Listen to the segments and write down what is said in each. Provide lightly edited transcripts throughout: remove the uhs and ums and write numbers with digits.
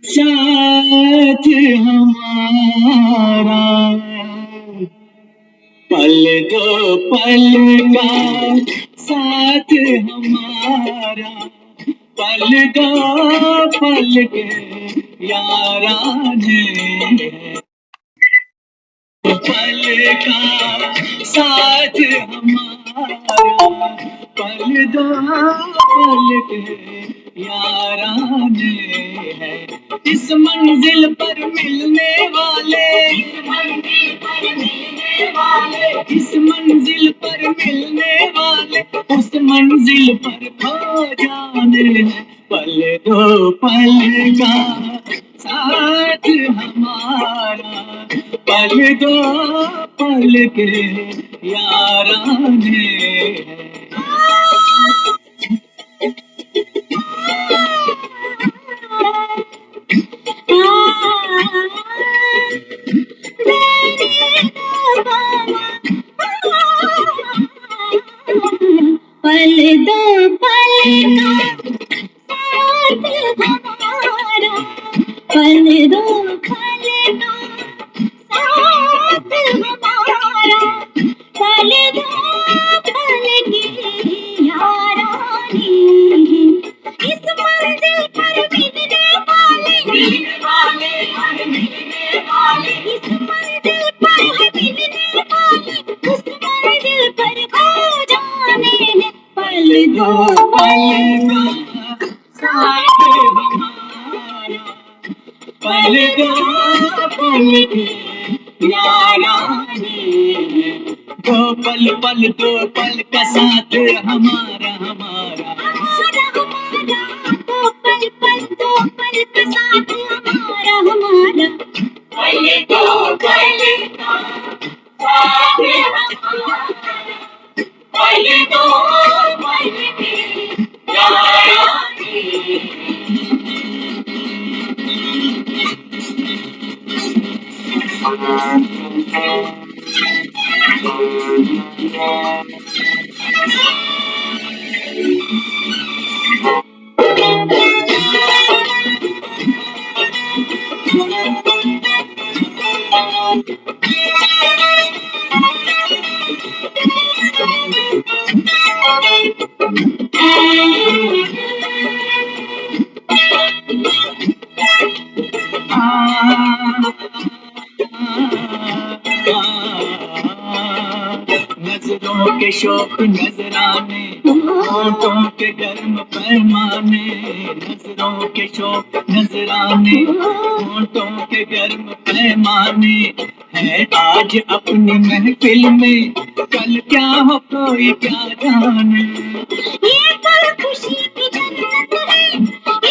साथ हमारा पल दो पल का साथ हमारा पल दो पल के याराने पल का साथ हमारा पल दो पल के याराने है इस मंजिल पर मिलने वाले इस मंजिल पर मिलने वाले उस मंजिल पर खो जाने हैं पल दो पल का साथ हमारा पल दो पल के याराने हैं पल दो पल का साथ हमारा पल दो पल का साथ हमारा पल दो पल की यारानी इस मंजिल पर मिलने वाले इस मंजिल पर मिलने वाले उस मंजिल पर खो जाने हैं पल दो पल का साथ हमारा पल दो पल के यारानी दो पल का साथ हमारा हमारा दो पल का साथ हमारा हमारा पल दो पल का साथ हमारा पल दो पल के यारानी नजरों के शौक नजराने होठों के गर्म पैमाने नजरों के शौक नजराने होठों के गर्म पैमाने है आज अपनी महफिल में कल क्या हो कोई क्या जाने ये पल खुशी की जन्नत है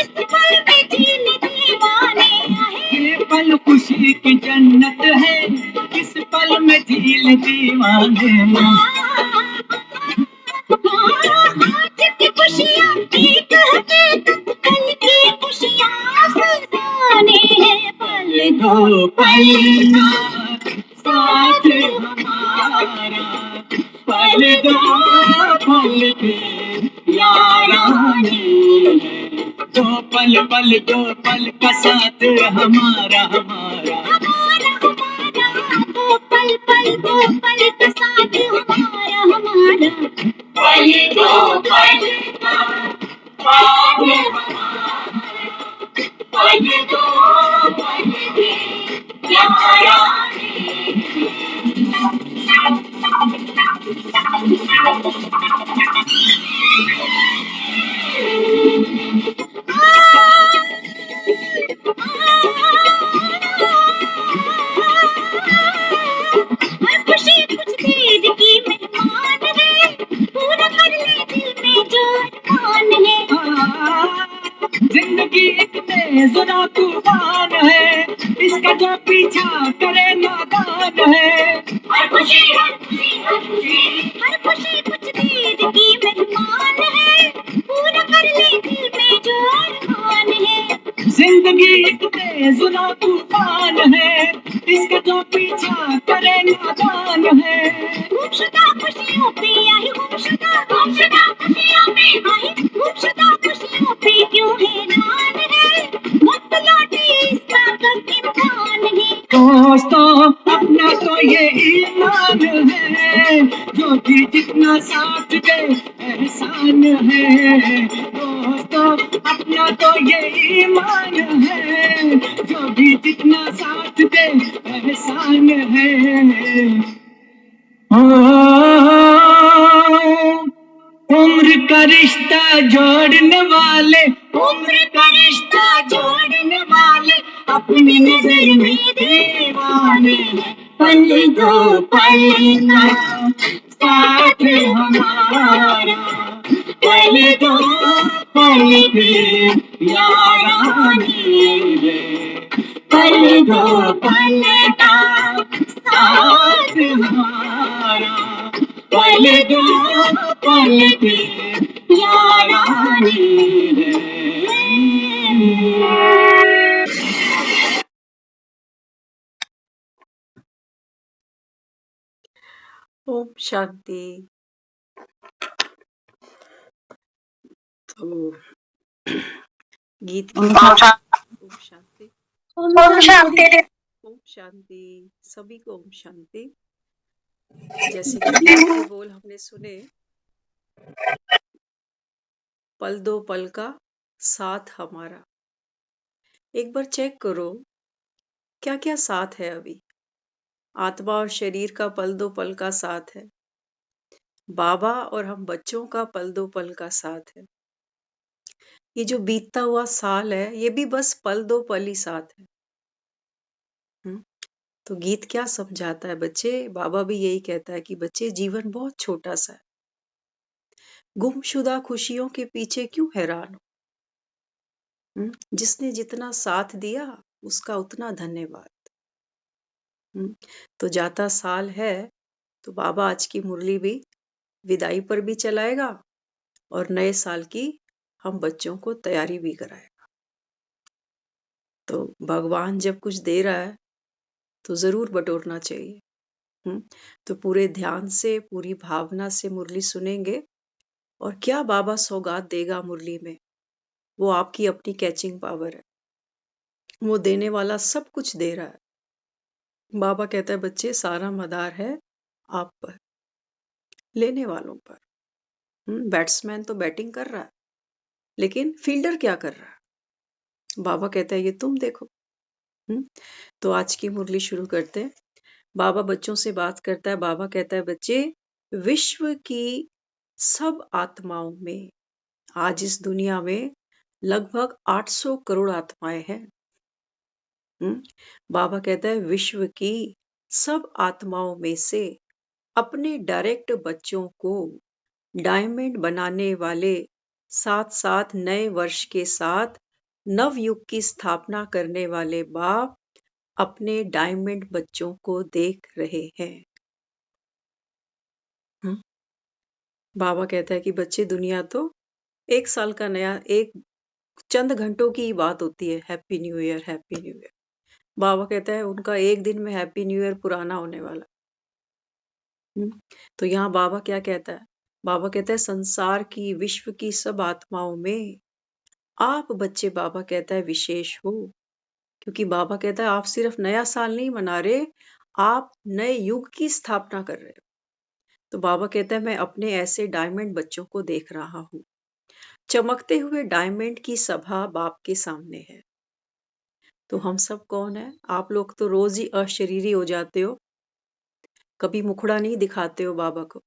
इस पल में जीने दीवाने आए ये पल खुशी की जन्नत है इस पल में झील दीवाने आज की खुशियाँ एक है कल की खुशियाँ फसाने हैं पल दो पल का साथ हमारा पल दो पल के यारानी दो पल का साथ हमारा हमारा दो पल का साथ हमारा हमारा पल दो पल का साथ हमारा पल दो पल के यारानी खुशी कुछ देर की मेहमान है पूरा कर ले दिल में जो अरमान है जिंदगी एक तेज तूफान है इसका जो पीछा पीछा करे नादान है। हर खुशी हर खुशी हर खुशी हर खुशी कुछ देर की मेहमान है, पूरा कर ले दिल में जो अरमान है। जिंदगी एक बेजुरा तूफान है, इसके जो पीछा करे नादान है। गुमशुदा खुशियों पे आई गुमशुदा खुशियों पे आई गुमशुदा खुशियों पे क्यों हैरान है, वक्त लौटे इसका कब इम्कान है। दोस्तों अपना तो ये ईमान है, जो भी जितना साथ दे एहसान है। दोस्तों अपना तो ये ईमान है, जो भी जितना साथ दे एहसान है। उम्र का रिश्ता जोड़ने वाले, उम्र का रिश्ता जोड़ने वाले अपनी नजर में दीवाने हैं, पल दो पल का साथ हमारा, पल दो पल की यारानी है, पल दो पल का साथ हमारा, पल दो पल की यारानी है। ओम शांति। तो गीत की ओम शांति। ओम शांति। सभी को ओम शांति। जैसे कि गीत के बोल हमने सुने, पल दो पल का साथ हमारा। एक बार चेक करो क्या क्या साथ है अभी। आत्मा और शरीर का पल दो पल का साथ है, बाबा और हम बच्चों का पल दो पल का साथ है। ये जो बीतता हुआ साल है ये भी बस पल दो पल ही साथ है। तो गीत क्या समझाता है बच्चे? बाबा भी यही कहता है कि बच्चे जीवन बहुत छोटा सा है, गुमशुदा खुशियों के पीछे क्यों हैरान हो? जिसने जितना साथ दिया उसका उतना धन्यवाद। तो जाता साल है तो बाबा आज की मुरली भी विदाई पर भी चलाएगा और नए साल की हम बच्चों को तैयारी भी कराएगा। तो भगवान जब कुछ दे रहा है तो जरूर बटोरना चाहिए। तो पूरे ध्यान से, पूरी भावना से मुरली सुनेंगे और क्या बाबा सौगात देगा मुरली में, वो आपकी अपनी कैचिंग पावर है। वो देने वाला सब कुछ दे रहा है। बाबा कहता है बच्चे सारा मदार है आप पर, लेने वालों पर। बैट्समैन तो बैटिंग कर रहा है लेकिन फील्डर क्या कर रहा है? बाबा कहता है ये तुम देखो। तो आज की मुरली शुरू करते हैं। बाबा बच्चों से बात करता है। बाबा कहता है बच्चे, विश्व की सब आत्माओं में, आज इस दुनिया में लगभग 800 करोड़ आत्माएं हैं। बाबा कहता है विश्व की सब आत्माओं में से अपने डायरेक्ट बच्चों को डायमंड बनाने वाले, साथ साथ नए वर्ष के साथ नवयुग की स्थापना करने वाले बाप अपने डायमंड बच्चों को देख रहे हैं। बाबा कहता है कि बच्चे, दुनिया तो एक साल का नया, एक चंद घंटों की बात होती है। Happy new year, happy new year. बाबा कहता है उनका एक दिन में हैप्पी न्यू ईयर पुराना होने वाला। तो यहाँ बाबा क्या कहता है? बाबा कहता है संसार की, विश्व की सब आत्माओं में आप बच्चे, बाबा कहता है विशेष हो। क्योंकि बाबा कहता है आप सिर्फ नया साल नहीं मना रहे, आप नए युग की स्थापना कर रहे हो। तो बाबा कहता है मैं अपने ऐसे डायमंड बच्चों को देख रहा हूँ। चमकते हुए डायमंड की सभा बाप के सामने है। तो हम सब कौन है? आप लोग तो रोज ही अशरीरी हो जाते हो, कभी मुखड़ा नहीं दिखाते हो बाबा को।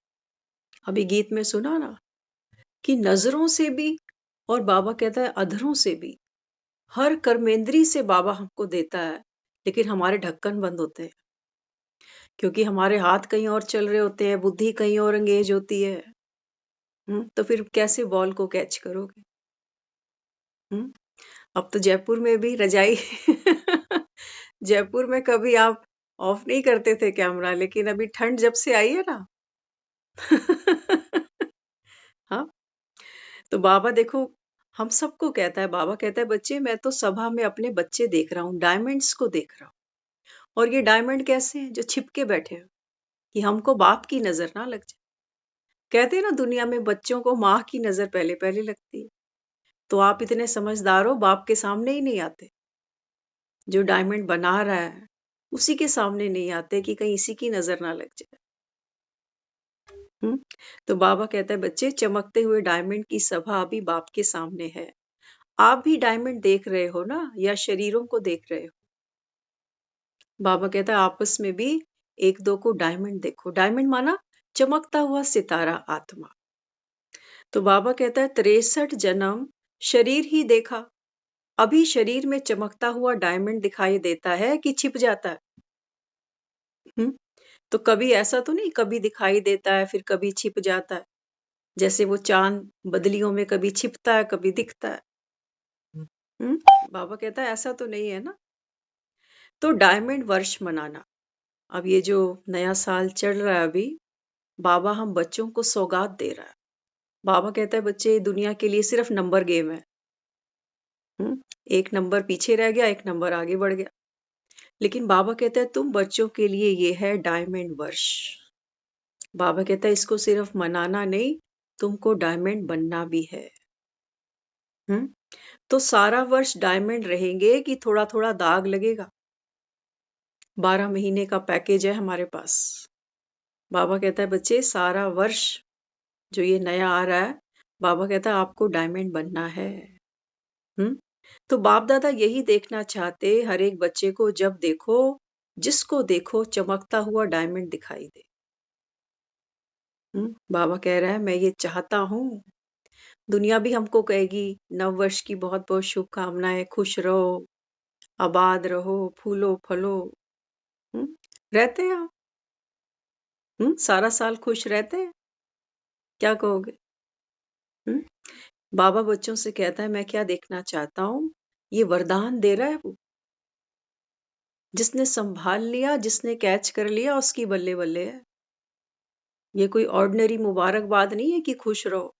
अभी गीत में सुना ना कि नजरों से भी, और बाबा कहता है अधरों से भी, हर कर्मेंद्री से बाबा हमको देता है, लेकिन हमारे ढक्कन बंद होते हैं क्योंकि हमारे हाथ कहीं और चल रहे होते हैं, बुद्धि कहीं और एंगेज होती है। तो फिर कैसे बॉल को कैच करोगे? अब तो जयपुर में भी रजाई जयपुर में कभी आप ऑफ नहीं करते थे कैमरा, लेकिन अभी ठंड जब से आई है ना हाँ, तो बाबा देखो, हम सबको कहता है, बाबा कहता है बच्चे मैं तो सभा में अपने बच्चे देख रहा हूँ, डायमंड्स को देख रहा हूँ। और ये डायमंड कैसे हैं? जो छिपके बैठे हैं, कि हमको बाप की नजर ना लग जाए। कहते हैं ना, दुनिया में बच्चों को माँ की नजर पहले पहले लगती है। तो आप इतने समझदार हो, बाप के सामने ही नहीं आते। जो डायमंड बना रहा है उसी के सामने नहीं आते कि कहीं इसी की नजर ना लग जाए। हम्म तो बाबा कहता है बच्चे, चमकते हुए डायमंड की सभा अभी बाप के सामने है। आप भी डायमंड देख रहे हो ना, या शरीरों को देख रहे हो? बाबा कहता है आपस में भी एक दो को डायमंड देखो। डायमंड माना चमकता हुआ सितारा, आत्मा। तो बाबा कहता है 63 जन्म शरीर ही देखा, अभी शरीर में चमकता हुआ डायमंड दिखाई देता है कि छिप जाता है? हम्म तो कभी ऐसा तो नहीं, कभी दिखाई देता है फिर कभी छिप जाता है, जैसे वो चांद बदलियों में कभी छिपता है कभी दिखता है। बाबा कहता है ऐसा तो नहीं है ना। तो डायमंड वर्ष मनाना, अब ये जो नया साल चल रहा है अभी, बाबा हम बच्चों को सौगात दे रहा है। बाबा कहता है बच्चे, दुनिया के लिए सिर्फ नंबर गेम है। एक नंबर पीछे रह गया, एक नंबर आगे बढ़ गया। लेकिन बाबा कहता है तुम बच्चों के लिए ये है डायमंड वर्ष। बाबा कहता है इसको सिर्फ मनाना नहीं, तुमको डायमंड बनना भी है। हम्म तो सारा वर्ष डायमंड रहेंगे कि थोड़ा थोड़ा दाग लगेगा? 12 महीने का पैकेज है हमारे पास। बाबा कहता है बच्चे, सारा वर्ष जो ये नया आ रहा है, बाबा कहता है आपको डायमंड बनना है। हम्म तो बाप दादा यही देखना चाहते, हर एक बच्चे को जब देखो, जिसको देखो चमकता हुआ डायमंड दिखाई दे। बाबा कह रहा है मैं ये चाहता हूँ। दुनिया भी हमको कहेगी नव वर्ष की बहुत बहुत शुभकामनाएं, खुश रहो, आबाद रहो, फूलो फलो। हम्म रहते हैं आप? सारा साल खुश रहते हैं? क्या कहोगे? हम्म बाबा बच्चों से कहता है मैं क्या देखना चाहता हूँ, ये वरदान दे रहा है वो। जिसने संभाल लिया, जिसने कैच कर लिया, उसकी बल्ले बल्ले है। ये कोई ऑर्डिनरी मुबारकबाद नहीं है कि खुश रहो।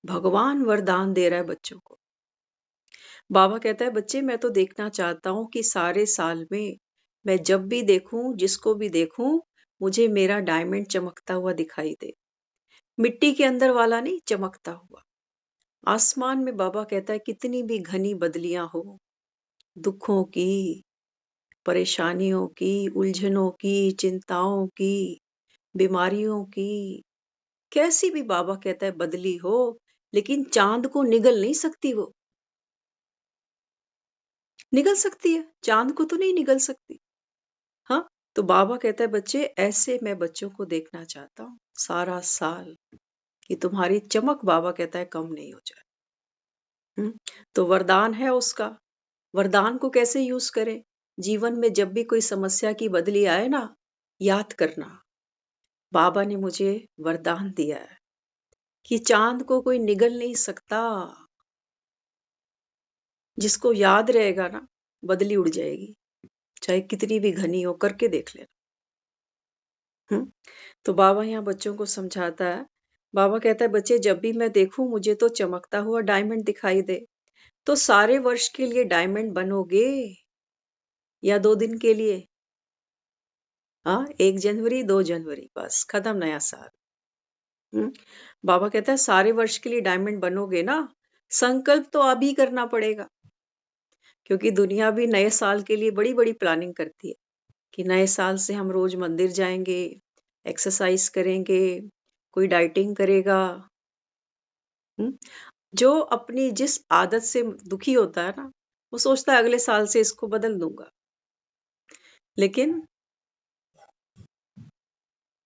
भगवान वरदान दे रहा है बच्चों को। बाबा कहता है बच्चे मैं तो देखना चाहता हूँ कि सारे साल में मैं जब भी देखूं, जिसको भी देखूं, मुझे मेरा डायमंड चमकता हुआ दिखाई दे। मिट्टी के अंदर वाला नहीं, चमकता हुआ। आसमान में बाबा कहता है कितनी भी घनी बदलियां हो, दुखों की, परेशानियों की, उलझनों की, चिंताओं की, बीमारियों की, कैसी भी बाबा कहता है बदली हो, लेकिन चांद को निगल नहीं सकती वो। निगल सकती है, चांद को तो नहीं निगल सकती। हाँ, तो बाबा कहता है बच्चे, ऐसे मैं बच्चों को देखना चाहता हूँ सारा साल, कि तुम्हारी चमक, बाबा कहता है, कम नहीं हो जाए। तो वरदान है उसका। वरदान को कैसे यूज करें? जीवन में जब भी कोई समस्या की बदली आए ना, याद करना बाबा ने मुझे वरदान दिया है कि चांद को कोई निगल नहीं सकता। जिसको याद रहेगा ना, बदली उड़ जाएगी, चाहे कितनी भी घनी हो, करके देख लेना। हम्म तो बाबा यहाँ बच्चों को समझाता है। बाबा कहता है बच्चे, जब भी मैं देखूं मुझे तो चमकता हुआ डायमंड दिखाई दे। तो सारे वर्ष के लिए डायमंड बनोगे या 2 दिन के लिए? हाँ, 1 जनवरी 2 जनवरी, बस खत्म नया साल। हम्म बाबा कहता है सारे वर्ष के लिए डायमंड बनोगे ना, संकल्प तो अभी करना पड़ेगा। क्योंकि दुनिया भी नए साल के लिए बड़ी बड़ी प्लानिंग करती है कि नए साल से हम रोज मंदिर जाएंगे, एक्सरसाइज करेंगे, कोई डाइटिंग करेगा। हम्म जो अपनी जिस आदत से दुखी होता है ना, वो सोचता है अगले साल से इसको बदल दूंगा। लेकिन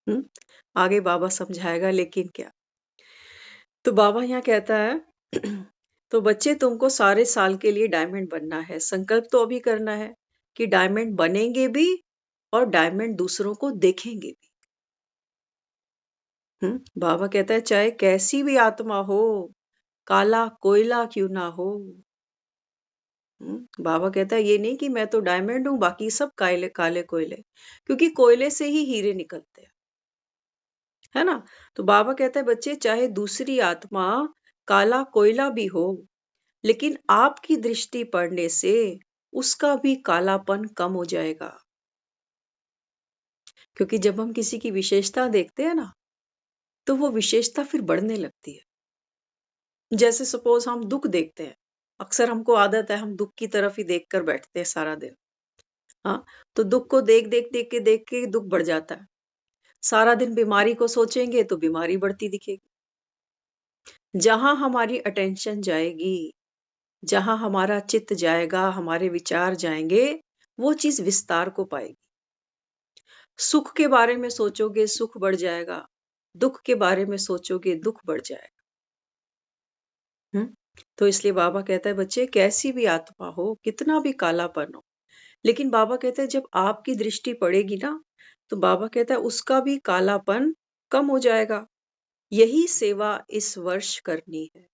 हम्म आगे बाबा समझाएगा लेकिन क्या। तो बाबा यहाँ कहता है तो बच्चे, तुमको सारे साल के लिए डायमंड बनना है, संकल्प तो अभी करना है कि डायमंड बनेंगे भी और डायमंड दूसरों को देखेंगे भी। बाबा कहता है चाहे कैसी भी आत्मा हो, काला कोयला क्यों ना हो, बाबा कहता है ये नहीं कि मैं तो डायमंड हूं, बाकी सब काले काले कोयले, क्योंकि कोयले से ही हीरे निकलते हैं, है ना। तो बाबा कहता है बच्चे, चाहे दूसरी आत्मा काला कोयला भी हो, लेकिन आपकी दृष्टि पड़ने से उसका भी कालापन कम हो जाएगा। क्योंकि जब हम किसी की विशेषता देखते हैं ना, तो वो विशेषता फिर बढ़ने लगती है। जैसे सपोज हम दुख देखते हैं, अक्सर हमको आदत है हम दुख की तरफ ही देख कर बैठते हैं सारा दिन। हाँ, तो दुख को देख के दुख बढ़ जाता है। सारा दिन बीमारी को सोचेंगे तो बीमारी बढ़ती दिखेगी। जहां हमारी अटेंशन जाएगी, जहां हमारा चित्त जाएगा, हमारे विचार जाएंगे, वो चीज विस्तार को पाएगी। सुख के बारे में सोचोगे सुख बढ़ जाएगा, दुख के बारे में सोचोगे दुख बढ़ जाएगा। तो इसलिए बाबा कहता है बच्चे, कैसी भी आत्मा हो, कितना भी कालापन हो, लेकिन बाबा कहते हैं जब आपकी दृष्टि पड़ेगी ना, तो बाबा कहता है उसका भी कालापन कम हो जाएगा। यही सेवा इस वर्ष करनी है।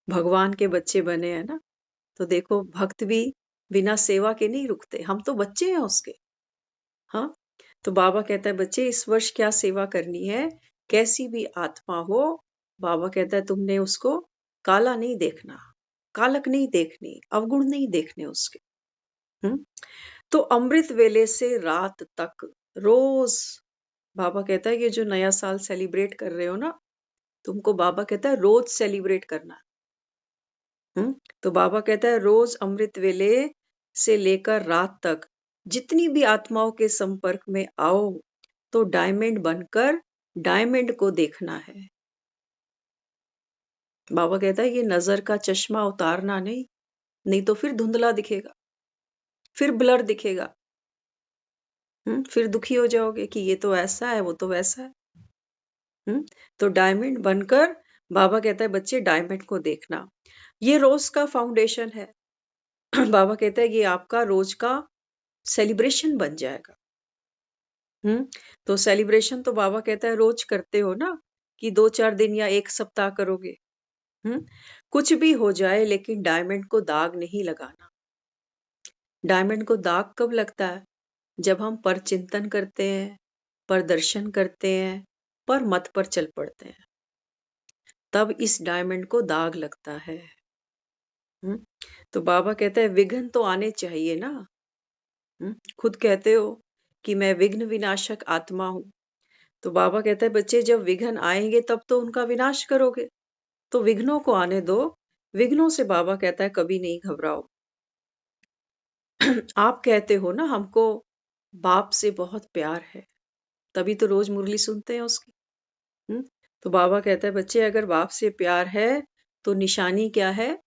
भगवान के बच्चे बने हैं ना, तो देखो भक्त भी बिना सेवा के नहीं रुकते, हम तो बच्चे हैं उसके। हाँ, तो बाबा कहता है बच्चे इस वर्ष क्या सेवा करनी है, कैसी भी आत्मा हो, बाबा कहता है तुमने उसको काला नहीं देखना, कालक नहीं देखनी, अवगुण नहीं देखने उसके। हम्म तो अमृत वेले से रात तक रोज, बाबा कहता है ये जो नया साल सेलिब्रेट कर रहे हो ना, तुमको बाबा कहता है रोज सेलिब्रेट करना। तो बाबा कहता है रोज अमृत वेले से लेकर रात तक जितनी भी आत्माओं के संपर्क में आओ, तो डायमंड बनकर डायमंड को देखना है। बाबा कहता है ये नजर का चश्मा उतारना नहीं, नहीं तो फिर धुंधला दिखेगा, फिर ब्लर दिखेगा। फिर दुखी हो जाओगे कि ये तो ऐसा है, वो तो वैसा है। तो डायमंड बनकर, बाबा कहता है बच्चे डायमंड को देखना, ये रोज का फाउंडेशन है। बाबा कहता है ये आपका रोज का सेलिब्रेशन बन जाएगा। तो सेलिब्रेशन तो बाबा कहता है रोज करते हो ना, कि 2-4 दिन या 1 सप्ताह करोगे। कुछ भी हो जाए, लेकिन डायमंड को दाग नहीं लगाना। डायमंड को दाग कब लगता है? जब हम पर चिंतन करते हैं, पर दर्शन करते हैं, पर मत पर चल पड़ते हैं, तब इस डायमंड को दाग लगता है। तो बाबा कहता है विघ्न तो आने चाहिए ना। खुद कहते हो कि मैं विघ्न विनाशक आत्मा हूं, तो बाबा कहता है बच्चे जब विघ्न आएंगे तब तो उनका विनाश करोगे, तो विघ्नों को आने दो। विघ्नों से बाबा कहता है कभी नहीं घबराओ। आप कहते हो ना हमको बाप से बहुत प्यार है, तभी तो रोज मुरली सुनते हैं उसकी। तो बाबा कहता है बच्चे अगर बाप से प्यार है, तो निशानी क्या है?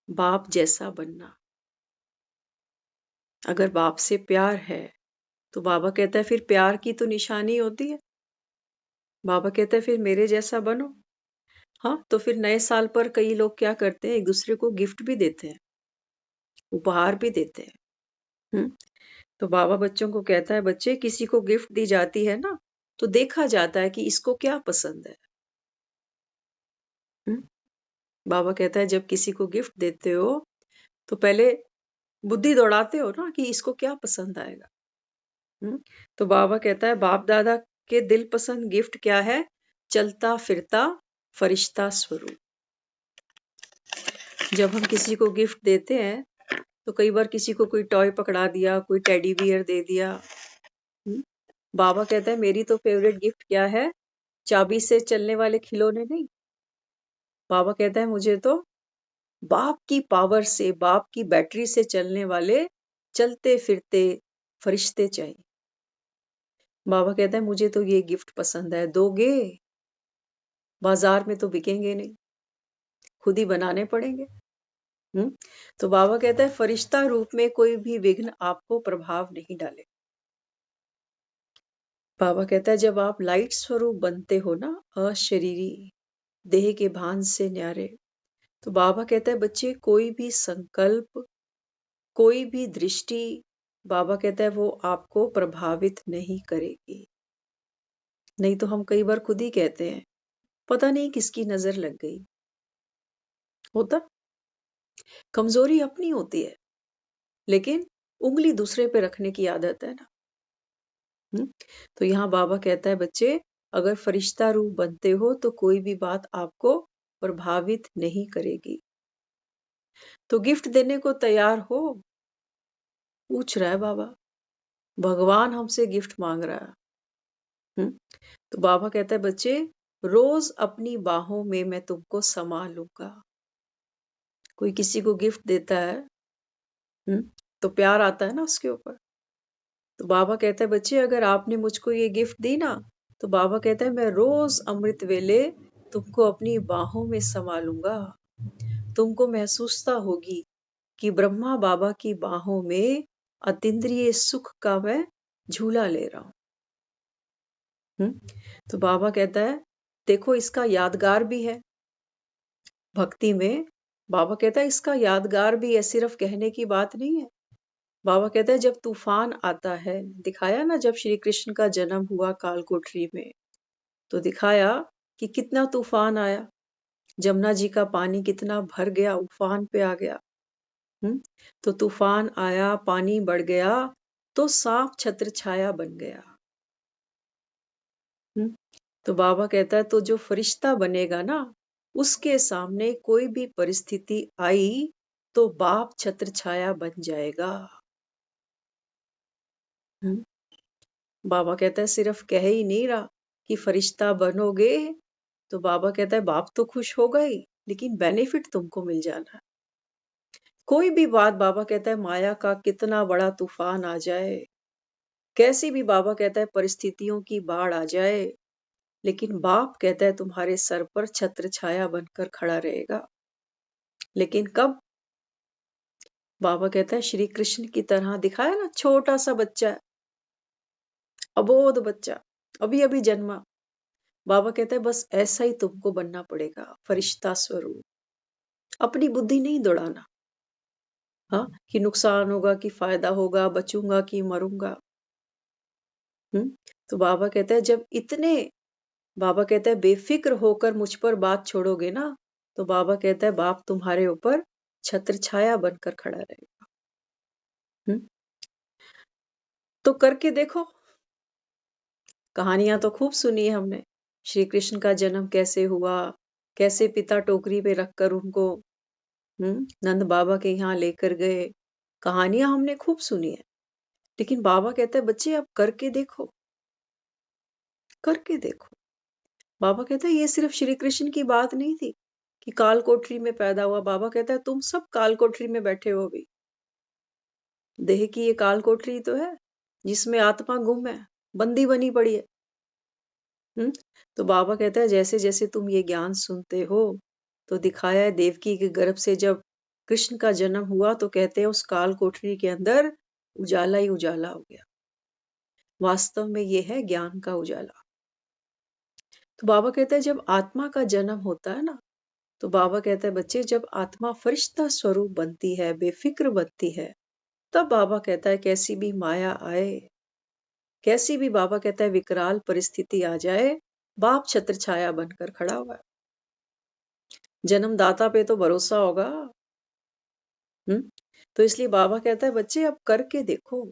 बाप जैसा बनना। अगर बाप से प्यार है, तो बाबा कहता है फिर प्यार की तो निशानी होती है। बाबा कहता है फिर मेरे जैसा बनो। हाँ, तो फिर नए साल पर कई लोग क्या करते हैं, एक दूसरे को गिफ्ट भी देते हैं, उपहार भी देते हैं। तो बाबा बच्चों को कहता है बच्चे किसी को गिफ्ट दी जाती है ना, तो देखा जाता है कि इसको क्या पसंद है। बाबा कहता है जब किसी को गिफ्ट देते हो, तो पहले बुद्धि दौड़ाते हो ना कि इसको क्या पसंद आएगा। तो बाबा कहता है बाप दादा के दिल पसंद गिफ्ट क्या है? चलता फिरता फरिश्ता स्वरूप। जब हम किसी को गिफ्ट देते हैं, तो कई बार किसी को कोई टॉय पकड़ा दिया, कोई टेडी बियर दे दिया। बाबा कहता है मेरी तो फेवरेट गिफ्ट क्या है? चाबी से चलने वाले खिलौने नहीं। बाबा कहता है मुझे तो बाप की पावर से, बाप की बैटरी से चलने वाले चलते फिरते फरिश्ते चाहिए। बाबा कहता है मुझे तो ये गिफ्ट पसंद है, दोगे? बाजार में तो बिकेंगे नहीं, खुद ही बनाने पड़ेंगे। तो बाबा कहता है फरिश्ता रूप में कोई भी विघ्न आपको प्रभाव नहीं डाले। बाबा कहता है जब आप लाइट स्वरूप बनते हो ना, अशरीरी देह के भान से न्यारे, तो बाबा कहता है बच्चे कोई भी संकल्प, कोई भी दृष्टि, बाबा कहता है वो आपको प्रभावित नहीं करेगी। नहीं तो हम कई बार खुद ही कहते हैं पता नहीं किसकी नजर लग गई, होता कमजोरी अपनी होती है, लेकिन उंगली दूसरे पे रखने की आदत है ना। तो यहाँ बाबा कहता है बच्चे, अगर फरिश्ता रूह बनते हो तो कोई भी बात आपको प्रभावित नहीं करेगी। तो गिफ्ट देने को तैयार हो? पूछ रहा है बाबा। भगवान हमसे गिफ्ट मांग रहा है। तो बाबा कहता है बच्चे, रोज अपनी बाहों में मैं तुमको समा लूंगा। कोई किसी को गिफ्ट देता है, तो प्यार आता है ना उसके ऊपर। तो बाबा कहता है बच्चे, अगर आपने मुझको ये गिफ्ट दी ना, तो बाबा कहता है मैं रोज अमृत वेले तुमको अपनी बाहों में समा लूंगा। तुमको महसूसता होगी कि ब्रह्मा बाबा की बाहों में अतीन्द्रिय सुख का मैं झूला ले रहा हूं। तो बाबा कहता है देखो, इसका यादगार भी है भक्ति में। बाबा कहता है इसका यादगार भी है, सिर्फ कहने की बात नहीं है। बाबा कहता है जब तूफान आता है, दिखाया ना जब श्री कृष्ण का जन्म हुआ कालकोठरी में, तो दिखाया कि कितना तूफान आया, जमुना जी का पानी कितना भर गया, उफान पे आ गया। तो तूफान आया, पानी बढ़ गया, तो सांप छत्र छाया बन गया। तो बाबा कहता है तो जो फरिश्ता बनेगा ना, उसके सामने कोई भी परिस्थिति आई तो बाप छत्र छाया बन जाएगा। बाबा कहता है सिर्फ कह ही नहीं रहा कि फरिश्ता बनोगे, तो बाबा कहता है बाप तो खुश होगा ही, लेकिन बेनिफिट तुमको मिल जाना है। कोई भी बात, बाबा कहता है माया का कितना बड़ा तूफान आ जाए, कैसी भी बाबा कहता है परिस्थितियों की बाढ़ आ जाए, लेकिन बाप कहता है तुम्हारे सर पर छत्र छाया बनकर खड़ा रहेगा। लेकिन कब? बाबा कहता है श्री कृष्ण की तरह। दिखाया ना, छोटा सा बच्चा है, अबोध बच्चा, अभी अभी जन्मा। बाबा कहता है बस ऐसा ही तुमको बनना पड़ेगा, फरिश्ता स्वरूप। अपनी बुद्धि नहीं दौड़ाना, हाँ, कि नुकसान होगा कि फायदा होगा, बचूंगा कि मरूंगा। तो बाबा कहता है जब इतने, बाबा कहता है बेफिक्र होकर मुझ पर बात छोड़ोगे ना, तो बाबा कहता है बाप तुम्हारे ऊपर छत्र छाया बनकर खड़ा रहेगा। तो करके देखो। कहानियां तो खूब सुनी है हमने, श्री कृष्ण का जन्म कैसे हुआ, कैसे पिता टोकरी पे रखकर उनको नंद बाबा के यहाँ लेकर गए। कहानियां हमने खूब सुनी है, लेकिन बाबा कहता है बच्चे अब करके देखो, करके देखो। बाबा कहता है ये सिर्फ श्री कृष्ण की बात नहीं थी कि काल कोठरी में पैदा हुआ। बाबा कहता है तुम सब काल कोठरी में बैठे हो अभी। देह की ये काल कोठरी तो है जिसमें आत्मा गुम है, बंदी बनी पड़ी है। तो बाबा कहता है जैसे जैसे तुम ये ज्ञान सुनते हो, तो दिखाया है देवकी के गर्भ से जब कृष्ण का जन्म हुआ, तो कहते हैं उस काल कोठरी के अंदर उजाला ही उजाला हो गया। वास्तव में ये है ज्ञान का उजाला। तो बाबा कहता है जब आत्मा का जन्म होता है ना, तो बाबा कहता है बच्चे जब आत्मा फरिश्ता स्वरूप बनती है, बेफिक्र बनती है, तब बाबा कहता है कैसी भी माया आए, कैसी भी बाबा कहता है विकराल परिस्थिति आ जाए, बाप छत्र छाया बनकर खड़ा हुआ है। जन्मदाता पे तो भरोसा होगा। तो इसलिए बाबा कहता है बच्चे अब करके देखो,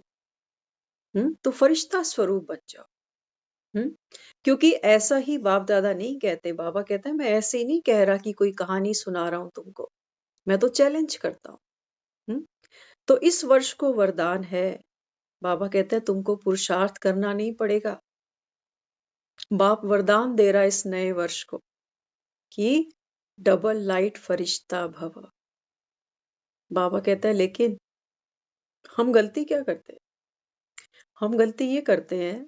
तो फरिश्ता स्वरूप बन जाओ। क्योंकि ऐसा ही बाप दादा नहीं कहते। बाबा कहता है मैं ऐसे ही नहीं कह रहा कि कोई कहानी सुना रहा हूं तुमको, मैं तो चैलेंज करता हूं। तो इस वर्ष को वरदान है, बाबा कहते हैं तुमको पुरुषार्थ करना नहीं पड़ेगा। बाप वरदान दे रहा है इस नए वर्ष को कि डबल लाइट फरिश्ता भव। बाबा कहता है लेकिन हम गलती क्या करते हैं? हम गलती ये करते हैं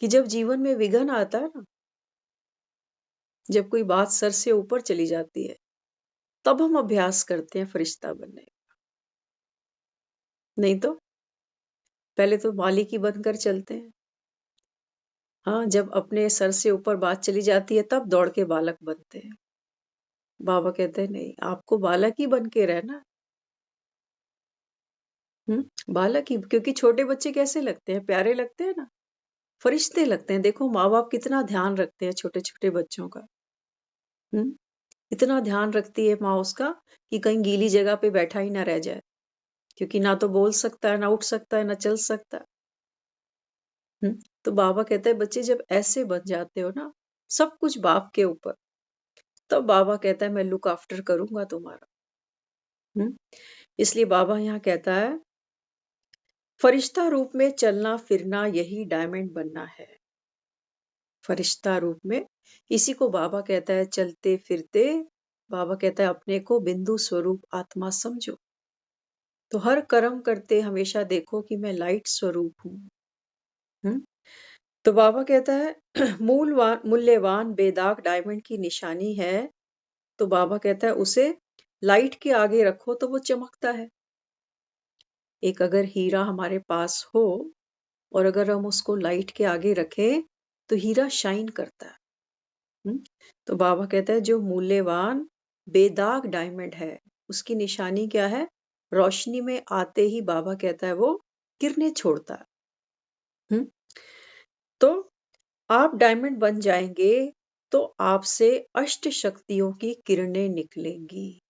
कि जब जीवन में विघ्न आता है ना, जब कोई बात सर से ऊपर चली जाती है, तब हम अभ्यास करते हैं फरिश्ता बनने का। नहीं तो पहले तो मालिक ही बनकर चलते हैं। हाँ, जब अपने सर से ऊपर बात चली जाती है तब दौड़ के बालक बनते हैं। बाबा कहते हैं नहीं, आपको बालक ही बन के रहना। बालक ही, क्योंकि छोटे बच्चे कैसे लगते हैं? प्यारे लगते हैं ना, फरिश्ते लगते हैं। देखो माँ बाप कितना ध्यान रखते हैं छोटे छोटे बच्चों का। इतना ध्यान रखती है माँ उसका कि कहीं गीली जगह पे बैठा ही ना रह जाए, क्योंकि ना तो बोल सकता है, ना उठ सकता है, ना चल सकता है। तो बाबा कहता है बच्चे जब ऐसे बन जाते हो ना, सब कुछ बाप के ऊपर, तब बाबा कहता है मैं लुक आफ्टर करूंगा तुम्हारा। हम्म, इसलिए बाबा यहाँ कहता है फरिश्ता रूप में चलना फिरना यही डायमंड बनना है। फरिश्ता रूप में इसी को बाबा कहता है चलते फिरते। बाबा कहता है अपने को बिंदु स्वरूप आत्मा समझो, तो हर कर्म करते हमेशा देखो कि मैं लाइट स्वरूप हूँ। तो बाबा कहता है मूल्यवान बेदाग डायमंड की निशानी है, तो बाबा कहता है उसे लाइट के आगे रखो तो वो चमकता है। एक अगर हीरा हमारे पास हो और अगर हम उसको लाइट के आगे रखें तो हीरा शाइन करता है। हम्म? तो बाबा कहता है जो मूल्यवान बेदाग डायमंड है उसकी निशानी क्या है? रोशनी में आते ही बाबा कहता है वो किरणें छोड़ता है। हम्म? तो आप डायमंड बन जाएंगे तो आपसे अष्ट शक्तियों की किरणें निकलेंगी।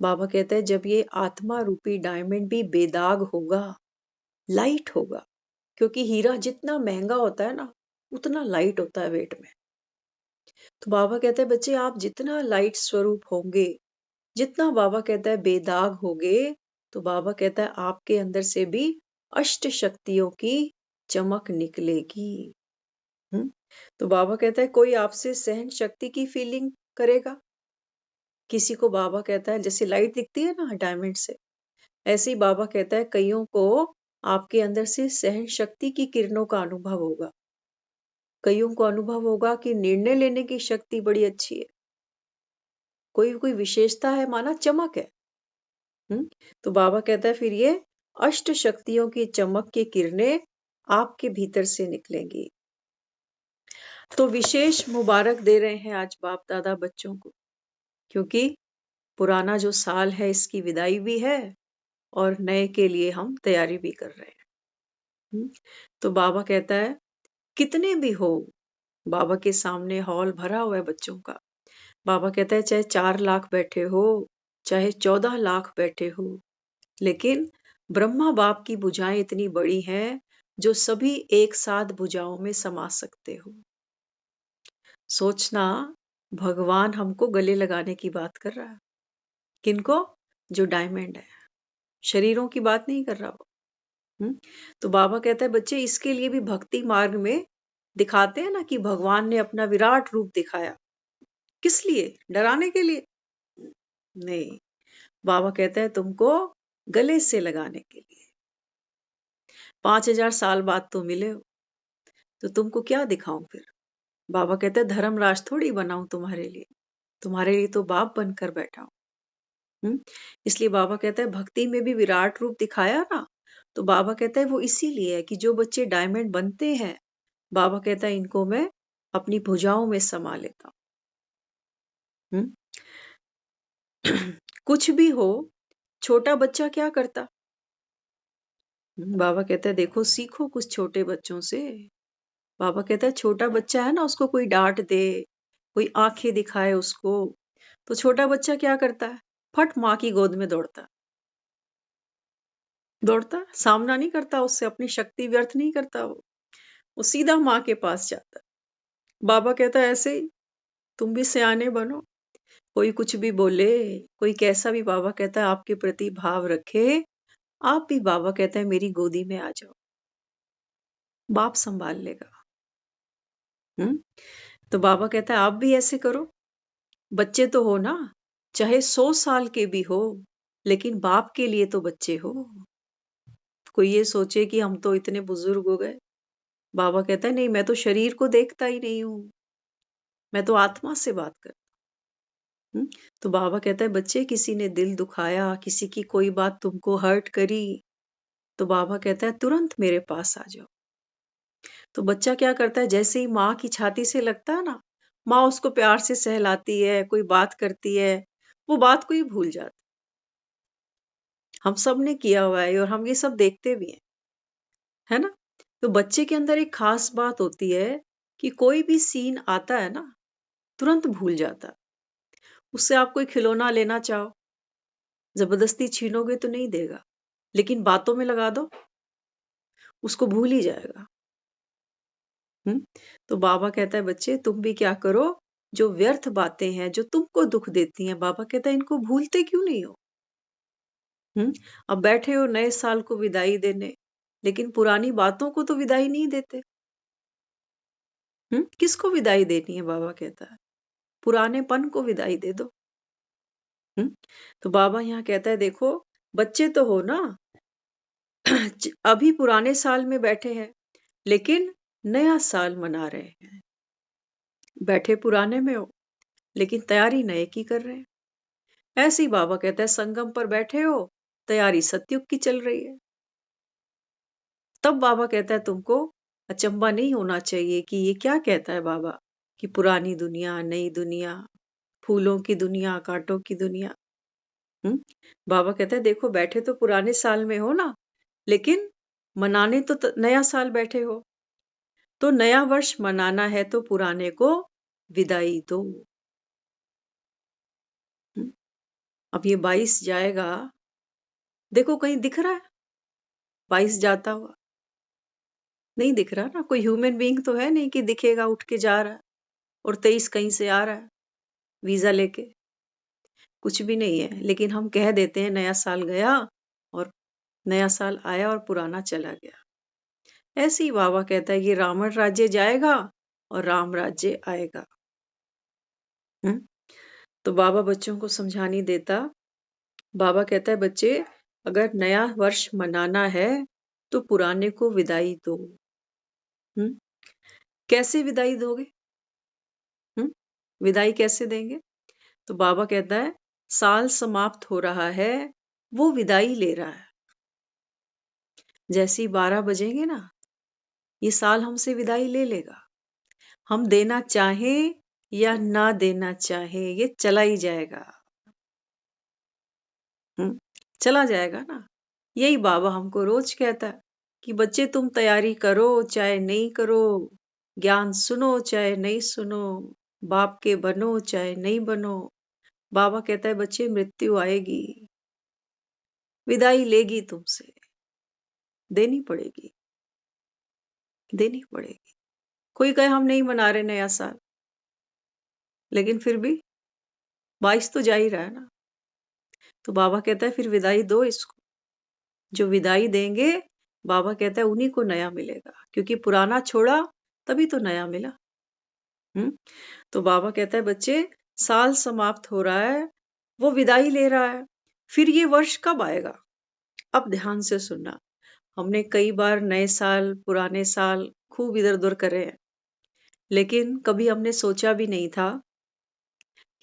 बाबा कहते हैं जब ये आत्मा रूपी डायमंड भी बेदाग होगा, लाइट होगा, क्योंकि हीरा जितना महंगा होता है ना उतना लाइट होता है वेट में। तो बाबा कहते हैं बच्चे आप जितना लाइट स्वरूप होंगे, जितना बाबा कहता है बेदाग होगे, तो बाबा कहता है आपके अंदर से भी अष्ट शक्तियों की चमक निकलेगी। हम्म? तो बाबा कहता है कोई आपसे सहन शक्ति की फीलिंग करेगा, किसी को बाबा कहता है जैसे लाइट दिखती है ना डायमंड से, ऐसे ही बाबा कहता है कईयों को आपके अंदर से सहन शक्ति की किरणों का अनुभव होगा। कईयों को अनुभव होगा कि निर्णय लेने की शक्ति बड़ी अच्छी है, कोई कोई विशेषता है माना चमक है। तो बाबा कहता है फिर ये अष्ट शक्तियों की चमक की किरणें आपके भीतर से निकलेंगी। तो विशेष मुबारक दे रहे हैं आज बाप दादा बच्चों को, क्योंकि पुराना जो साल है इसकी विदाई भी है और नए के लिए हम तैयारी भी कर रहे हैं। तो बाबा कहता है कितने भी हो, बाबा के सामने हॉल भरा हुआ है बच्चों का। बाबा कहता है चाहे 4 लाख बैठे हो, चाहे 14 लाख बैठे हो, लेकिन ब्रह्मा बाप की भुजाएं इतनी बड़ी हैं जो सभी एक साथ भुजाओं में समा सकते हो। सोचना, भगवान हमको गले लगाने की बात कर रहा है। किनको? जो डायमंड है, शरीरों की बात नहीं कर रहा वो। तो बाबा कहता है बच्चे इसके लिए भी भक्ति मार्ग में दिखाते हैं ना कि भगवान ने अपना विराट रूप दिखाया। किस लिए? डराने के लिए नहीं, बाबा कहता है तुमको गले से लगाने के लिए। 5000 साल बाद तो मिले हो, तो तुमको क्या दिखाऊं फिर? बाबा कहते हैं धर्मराज थोड़ी बनाऊं तुम्हारे लिए तो बाप बनकर बैठा हूं। इसलिए बाबा कहता है भक्ति में भी विराट रूप दिखाया ना, तो बाबा कहता है वो इसीलिए है कि जो बच्चे डायमंड बनते हैं, बाबा कहता है इनको मैं अपनी भुजाओं में समा लेता हूं। कुछ भी हो, छोटा बच्चा क्या करता? बाबा कहता है देखो सीखो कुछ छोटे बच्चों से। बाबा कहता है छोटा बच्चा है ना, उसको कोई डांट दे, कोई आंखें दिखाए उसको, तो छोटा बच्चा क्या करता है? फट माँ की गोद में दौड़ता सामना नहीं करता, उससे अपनी शक्ति व्यर्थ नहीं करता, वो सीधा माँ के पास जाता है। बाबा कहता है ऐसे ही तुम भी सयाने बनो, कोई कुछ भी बोले, कोई कैसा भी बाबा कहता है आपके प्रति भाव रखे, आप भी बाबा कहता है मेरी गोदी में आ जाओ, बाप संभाल लेगा। हम्म तो बाबा कहता है आप भी ऐसे करो। बच्चे तो हो ना, चाहे 100 साल के भी हो, लेकिन बाप के लिए तो बच्चे हो। कोई ये सोचे कि हम तो इतने बुजुर्ग हो गए, बाबा कहता है नहीं, मैं तो शरीर को देखता ही नहीं हूं, मैं तो आत्मा से बात करता हूं। तो बाबा कहता है बच्चे किसी ने दिल दुखाया, किसी की कोई बात तुमको हर्ट करी, तो बाबा कहता है तुरंत मेरे पास आ जाओ। तो बच्चा क्या करता है, जैसे ही माँ की छाती से लगता है ना, माँ उसको प्यार से सहलाती है, कोई बात करती है, वो बात को ही भूल जाता। हम सब ने किया हुआ है और हम ये सब देखते भी हैं, है ना? तो बच्चे के अंदर एक खास बात होती है कि कोई भी सीन आता है ना, तुरंत भूल जाता। उससे आप कोई खिलौना लेना चाहो, जबरदस्ती छीनोगे तो नहीं देगा, लेकिन बातों में लगा दो, उसको भूल ही जाएगा। तो बाबा कहता है बच्चे तुम भी क्या करो, जो व्यर्थ बातें हैं जो तुमको दुख देती हैं, बाबा कहता है इनको भूलते क्यों नहीं हो। अब बैठे हो नए साल को विदाई देने, लेकिन पुरानी बातों को तो विदाई नहीं देते। किसको विदाई देनी है, बाबा कहता है पुरानेपन को विदाई दे दो। तो बाबा यहाँ कहता है देखो बच्चे तो हो ना, अभी पुराने साल में बैठे हैं, लेकिन नया साल मना रहे हैं। बैठे पुराने में हो, लेकिन तैयारी नए की कर रहे हैं। ऐसे ही बाबा कहता है संगम पर बैठे हो, तैयारी सतयुग की चल रही है। तब बाबा कहता है तुमको अचंबा नहीं होना चाहिए कि ये क्या कहता है बाबा, कि पुरानी दुनिया नई दुनिया, फूलों की दुनिया कांटों की दुनिया। बाबा कहता है देखो बैठे तो पुराने साल में हो ना, लेकिन मनाने तो नया साल बैठे हो। तो नया वर्ष मनाना है तो पुराने को विदाई दो। अब ये 22 जाएगा, देखो कहीं दिख रहा है 22 जाता हुआ? नहीं दिख रहा ना, कोई ह्यूमन बीइंग तो है नहीं कि दिखेगा उठ के जा रहा है, और 23 कहीं से आ रहा है वीजा लेके, कुछ भी नहीं है। लेकिन हम कह देते हैं नया साल गया, और नया साल आया और पुराना चला गया। ऐसे ही बाबा कहता है ये रावण राज्य जाएगा और राम राज्य आएगा। तो बाबा बच्चों को समझा नहीं देता। बाबा कहता है बच्चे अगर नया वर्ष मनाना है तो पुराने को विदाई दो। कैसे विदाई दोगे? विदाई कैसे देंगे? तो बाबा कहता है साल समाप्त हो रहा है, वो विदाई ले रहा है। जैसे ही 12 बजेंगे ना, ये साल हमसे विदाई ले लेगा। हम देना चाहें या ना देना चाहें, ये चला ही जाएगा। चला जाएगा ना। यही बाबा हमको रोज कहता है कि बच्चे तुम तैयारी करो चाहे नहीं करो, ज्ञान सुनो चाहे नहीं सुनो, बाप के बनो चाहे नहीं बनो। बाबा कहता है बच्चे मृत्यु आएगी, विदाई लेगी तुमसे, देनी पड़ेगी, देनी पड़ेगी। कोई कहे हम नहीं मना रहे नया साल, लेकिन फिर भी 22 तो जा ही रहा है ना। तो बाबा कहता है फिर विदाई दो इसको। जो विदाई देंगे बाबा कहता है उन्हीं को नया मिलेगा, क्योंकि पुराना छोड़ा तभी तो नया मिला। तो बाबा कहता है बच्चे साल समाप्त हो रहा है, वो विदाई ले रहा है, फिर ये वर्ष कब आएगा? अब ध्यान से सुनना। हमने कई बार नए साल पुराने साल खूब इधर उधर करे हैं, लेकिन कभी हमने सोचा भी नहीं था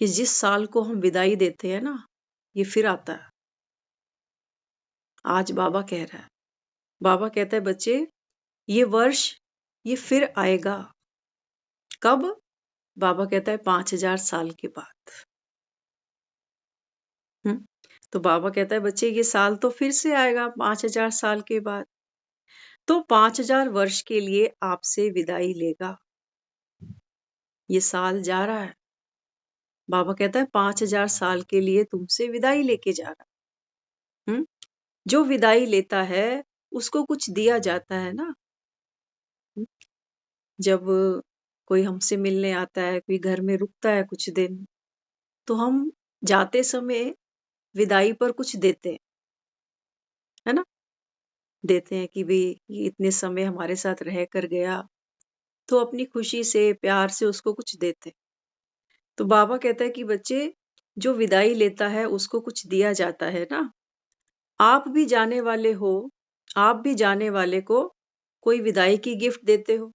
कि जिस साल को हम विदाई देते हैं ना, ये फिर आता है। आज बाबा कह रहा है, बाबा कहता है बच्चे ये वर्ष ये फिर आएगा। कब? बाबा कहता है 5000 साल के बाद। तो बाबा कहता है बच्चे ये साल तो फिर से आएगा 5000 साल के बाद। तो 5000 वर्ष के लिए आपसे विदाई लेगा। ये साल जा रहा है, बाबा कहता है 5000 साल के लिए तुमसे विदाई लेके जा रहा है। जो विदाई लेता है उसको कुछ दिया जाता है ना। जब कोई हमसे मिलने आता है, कोई घर में रुकता है कुछ दिन, तो हम जाते समय विदाई पर कुछ देते हैं, है ना। देते हैं कि भाई ये इतने समय हमारे साथ रह कर गया, तो अपनी खुशी से प्यार से उसको कुछ देते। तो बाबा कहता है कि बच्चे जो विदाई लेता है उसको कुछ दिया जाता है ना। आप भी जाने वाले हो, आप भी जाने वाले को कोई विदाई की गिफ्ट देते हो।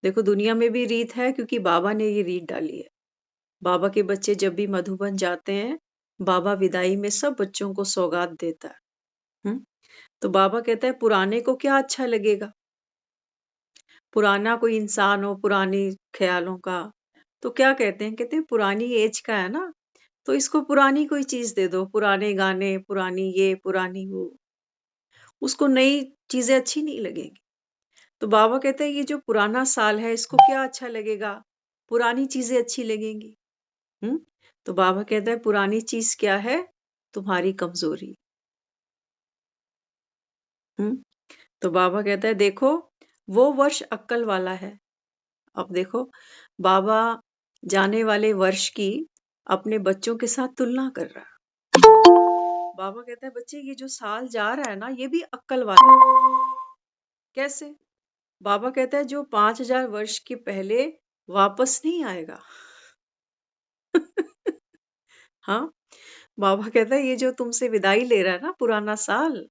देखो दुनिया में भी रीत है, क्योंकि बाबा ने ये रीत डाली है। बाबा के बच्चे जब भी मधुबन जाते हैं, बाबा विदाई में सब बच्चों को सौगात देता है। तो बाबा कहता है पुराने को क्या अच्छा लगेगा, पुराना कोई इंसान हो पुरानी ख्यालों का, तो क्या कहते हैं, कहते हैं पुरानी एज का है ना, तो इसको पुरानी कोई चीज दे दो, पुराने गाने, पुरानी ये पुरानी वो, उसको नई चीजें अच्छी नहीं लगेंगी। तो बाबा कहते हैं ये जो पुराना साल है इसको क्या अच्छा लगेगा, पुरानी चीजें अच्छी लगेंगी। तो बाबा कहता है पुरानी चीज क्या है? तुम्हारी कमजोरी। तो बाबा कहता है देखो वो वर्ष अक्कल वाला है। अब देखो बाबा जाने वाले वर्ष की अपने बच्चों के साथ तुलना कर रहा है। बाबा कहता है बच्चे ये जो साल जा रहा है ना ये भी अक्कल वाला है। कैसे? बाबा कहता है जो 5000 वर्ष के पहले वापस नहीं आएगा। हाँ, बाबा कहता है ये जो तुमसे विदाई ले रहा है ना पुराना साल,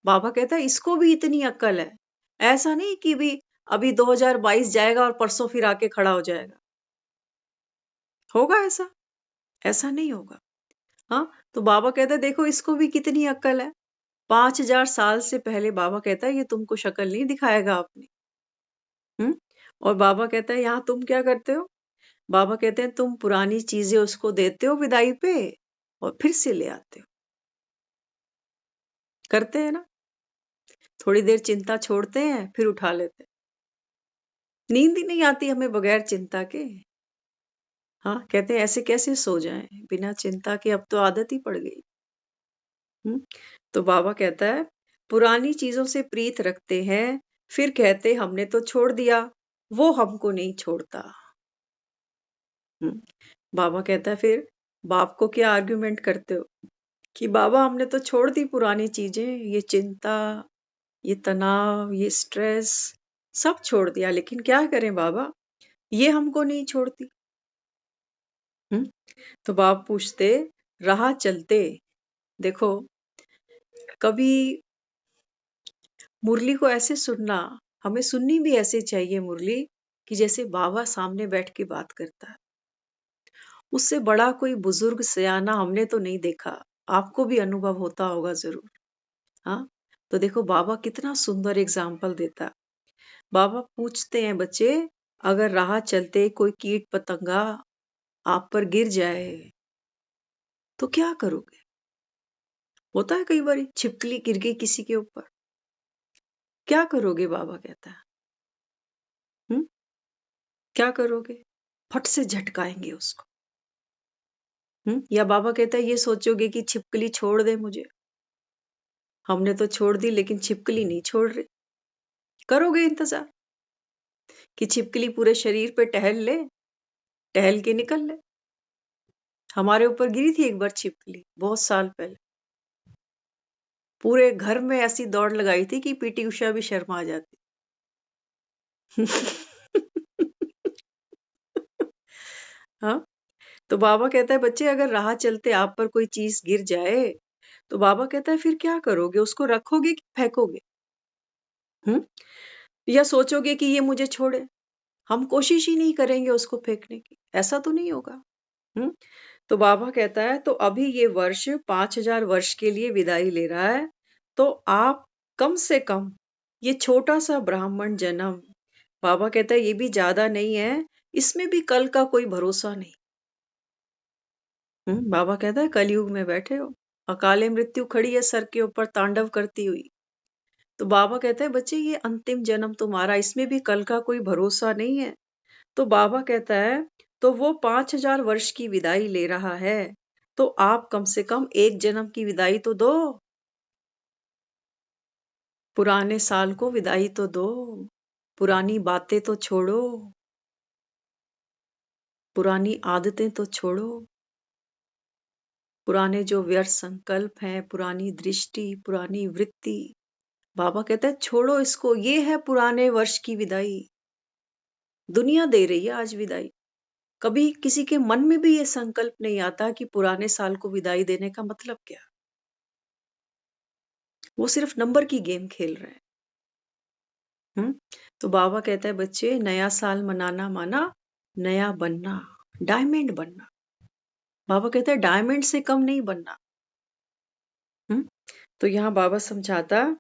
बाबा कहता है इसको भी इतनी अक्ल है। ऐसा नहीं कि भी अभी 2022 जाएगा और परसों फिर आके खड़ा हो जाएगा। होगा ऐसा? ऐसा नहीं होगा। हाँ, तो बाबा कहता है देखो इसको भी कितनी अक्ल है। 5000 साल से पहले बाबा कहता है ये तुमको शक्ल नहीं दिखाएगा अपनी। और बाबा कहता है यहाँ तुम क्या करते हो? बाबा कहते हैं तुम पुरानी चीजें उसको देते हो विदाई पे और फिर से ले आते हो। करते हैं ना? थोड़ी देर चिंता छोड़ते हैं फिर उठा लेते हैं। नींद ही नहीं आती हमें बगैर चिंता के। हाँ, कहते हैं ऐसे कैसे सो जाएं बिना चिंता के, अब तो आदत ही पड़ गई। तो बाबा कहता है पुरानी चीजों से प्रीत रखते हैं फिर कहते हमने तो छोड़ दिया, वो हमको नहीं छोड़ता। बाबा कहता है फिर बाप को क्या आर्ग्यूमेंट करते हो कि बाबा हमने तो छोड़ दी पुरानी चीजें, ये चिंता, ये तनाव, ये स्ट्रेस सब छोड़ दिया, लेकिन क्या करें बाबा ये हमको नहीं छोड़ती। तो बाप पूछते राह चलते देखो कभी मुरली को ऐसे सुनना, हमें सुननी भी ऐसे चाहिए मुरली कि जैसे बाबा सामने बैठ के बात करता है। उससे बड़ा कोई बुजुर्ग सयाना हमने तो नहीं देखा, आपको भी अनुभव होता होगा जरूर। हाँ, तो देखो बाबा कितना सुंदर एग्जाम्पल देता। बाबा पूछते हैं बच्चे अगर राह चलते कोई कीट पतंगा आप पर गिर जाए तो क्या करोगे? होता है कई बार छिपकली गिर गई किसी के ऊपर, क्या करोगे? बाबा कहता है क्या करोगे? फट से झटकाएंगे उसको। या बाबा कहता है ये सोचोगे कि छिपकली छोड़ दे मुझे, हमने तो छोड़ दी लेकिन छिपकली नहीं छोड़ रही। करोगे इंतजार कि छिपकली पूरे शरीर पे टहल ले, टहल के निकल ले। हमारे ऊपर गिरी थी एक बार छिपकली बहुत साल पहले, पूरे घर में ऐसी दौड़ लगाई थी कि पीटी उषा भी शर्मा जाती। हाँ, तो बाबा कहता है बच्चे अगर राह चलते आप पर कोई चीज गिर जाए तो बाबा कहता है फिर क्या करोगे? उसको रखोगे कि फेंकोगे? या सोचोगे कि ये मुझे छोड़े? हम कोशिश ही नहीं करेंगे उसको फेंकने की, ऐसा तो नहीं होगा। तो बाबा कहता है तो अभी ये वर्ष 5000 वर्ष के लिए विदाई ले रहा है, तो आप कम से कम ये छोटा सा ब्राह्मण जन्म, बाबा कहता है ये भी ज्यादा नहीं है, इसमें भी कल का कोई भरोसा नहीं। बाबा कहता है कलयुग में बैठे हो, अकाले मृत्यु खड़ी है सर के ऊपर तांडव करती हुई। तो बाबा कहते हैं बच्चे ये अंतिम जन्म तुम्हारा, इसमें भी कल का कोई भरोसा नहीं है। तो बाबा कहता है तो वो 5000 वर्ष की विदाई ले रहा है, तो आप कम से कम एक जन्म की विदाई तो दो, पुराने साल को विदाई तो दो, पुरानी बातें तो छोड़ो, पुरानी आदतें तो छोड़ो, पुराने जो व्यर्थ संकल्प हैं, पुरानी दृष्टि, पुरानी वृत्ति, बाबा कहता है छोड़ो इसको, ये है पुराने वर्ष की विदाई। दुनिया दे रही है आज विदाई, कभी किसी के मन में भी ये संकल्प नहीं आता कि पुराने साल को विदाई देने का मतलब क्या। वो सिर्फ नंबर की गेम खेल रहे हैं। तो बाबा कहता है बच्चे नया साल मनाना माना नया बनना, डायमंड बनना। बाबा कहता है डायमंड से कम नहीं बनना। तो यहाँ बाबा समझाता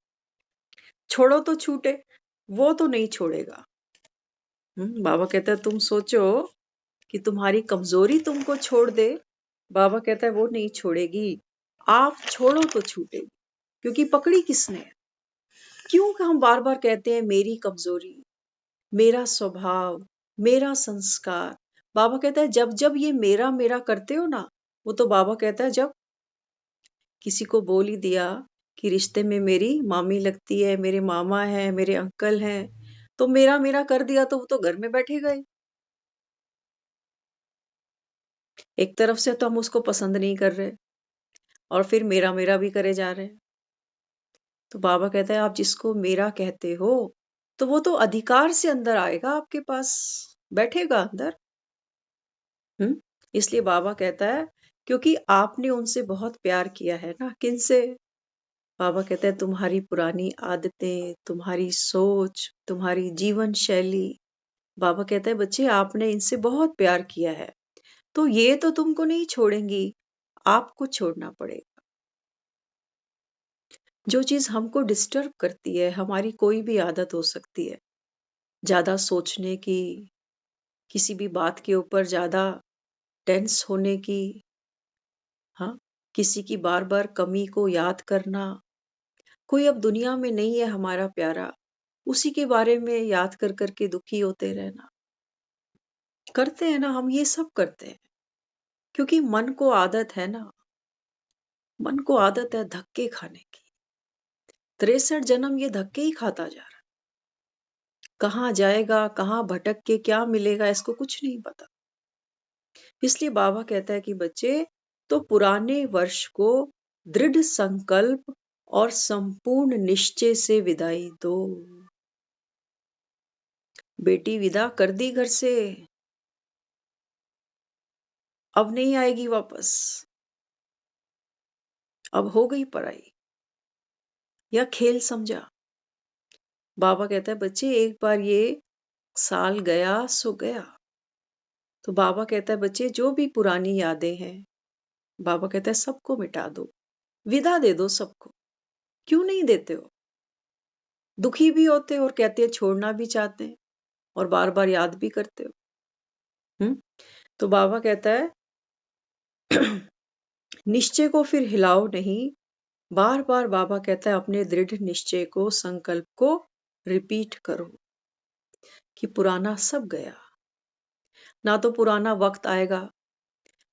छोड़ो तो छूटे, वो तो नहीं छोड़ेगा। बाबा कहता है तुम सोचो कि तुम्हारी कमजोरी तुमको छोड़ दे, बाबा कहता है वो नहीं छोड़ेगी, आप छोड़ो तो छूटेगी, क्योंकि पकड़ी किसने? क्यों हम बार बार कहते हैं मेरी कमजोरी, मेरा स्वभाव, मेरा संस्कार। बाबा कहता है जब जब ये मेरा मेरा करते हो ना, वो तो बाबा कहता है जब किसी को बोल ही दिया कि रिश्ते में मेरी मामी लगती है, मेरे मामा है, मेरे अंकल हैं, तो मेरा मेरा कर दिया तो वो तो घर में बैठे गए। एक तरफ से तो हम उसको पसंद नहीं कर रहे और फिर मेरा मेरा भी करे जा रहे हैं। तो बाबा कहता है आप जिसको मेरा कहते हो तो वो तो अधिकार से अंदर आएगा आपके पास, बैठेगा अंदर। हम्म। इसलिए बाबा कहता है क्योंकि आपने उनसे बहुत प्यार किया है ना। किनसे? बाबा कहते हैं तुम्हारी पुरानी आदतें, तुम्हारी सोच, तुम्हारी जीवन शैली। बाबा कहते हैं बच्चे आपने इनसे बहुत प्यार किया है, तो ये तो तुमको नहीं छोड़ेंगी, आपको छोड़ना पड़ेगा। जो चीज हमको डिस्टर्ब करती है, हमारी कोई भी आदत हो सकती है, ज्यादा सोचने की, किसी भी बात के ऊपर ज्यादा टेंस होने की, हाँ, किसी की बार बार कमी को याद करना, कोई अब दुनिया में नहीं है हमारा प्यारा, उसी के बारे में याद कर करके दुखी होते रहना। करते हैं ना हम, ये सब करते हैं क्योंकि मन को आदत है ना, मन को आदत है धक्के खाने की। 63 जन्म ये धक्के ही खाता जा रहा है। कहाँ जाएगा, कहाँ भटक के क्या मिलेगा, इसको कुछ नहीं पता। इसलिए बाबा कहता है कि बच्चे तो पुराने वर्ष को दृढ़ संकल्प और संपूर्ण निश्चय से विदाई दो। बेटी विदा कर दी घर से, अब नहीं आएगी वापस, अब हो गई पढ़ाई या खेल समझा। बाबा कहता है बच्चे एक बार ये साल गया सो गया। तो बाबा कहता है बच्चे जो भी पुरानी यादें हैं, बाबा कहता है सबको मिटा दो, विदा दे दो सबको। क्यों नहीं देते हो? दुखी भी होते हो और कहते हैं छोड़ना भी चाहते हैं और बार बार याद भी करते हो। हम्म। तो बाबा कहता है निश्चय को फिर हिलाओ नहीं। बार बार बाबा कहता है अपने दृढ़ निश्चय को, संकल्प को रिपीट करो कि पुराना सब गया। ना तो पुराना वक्त आएगा,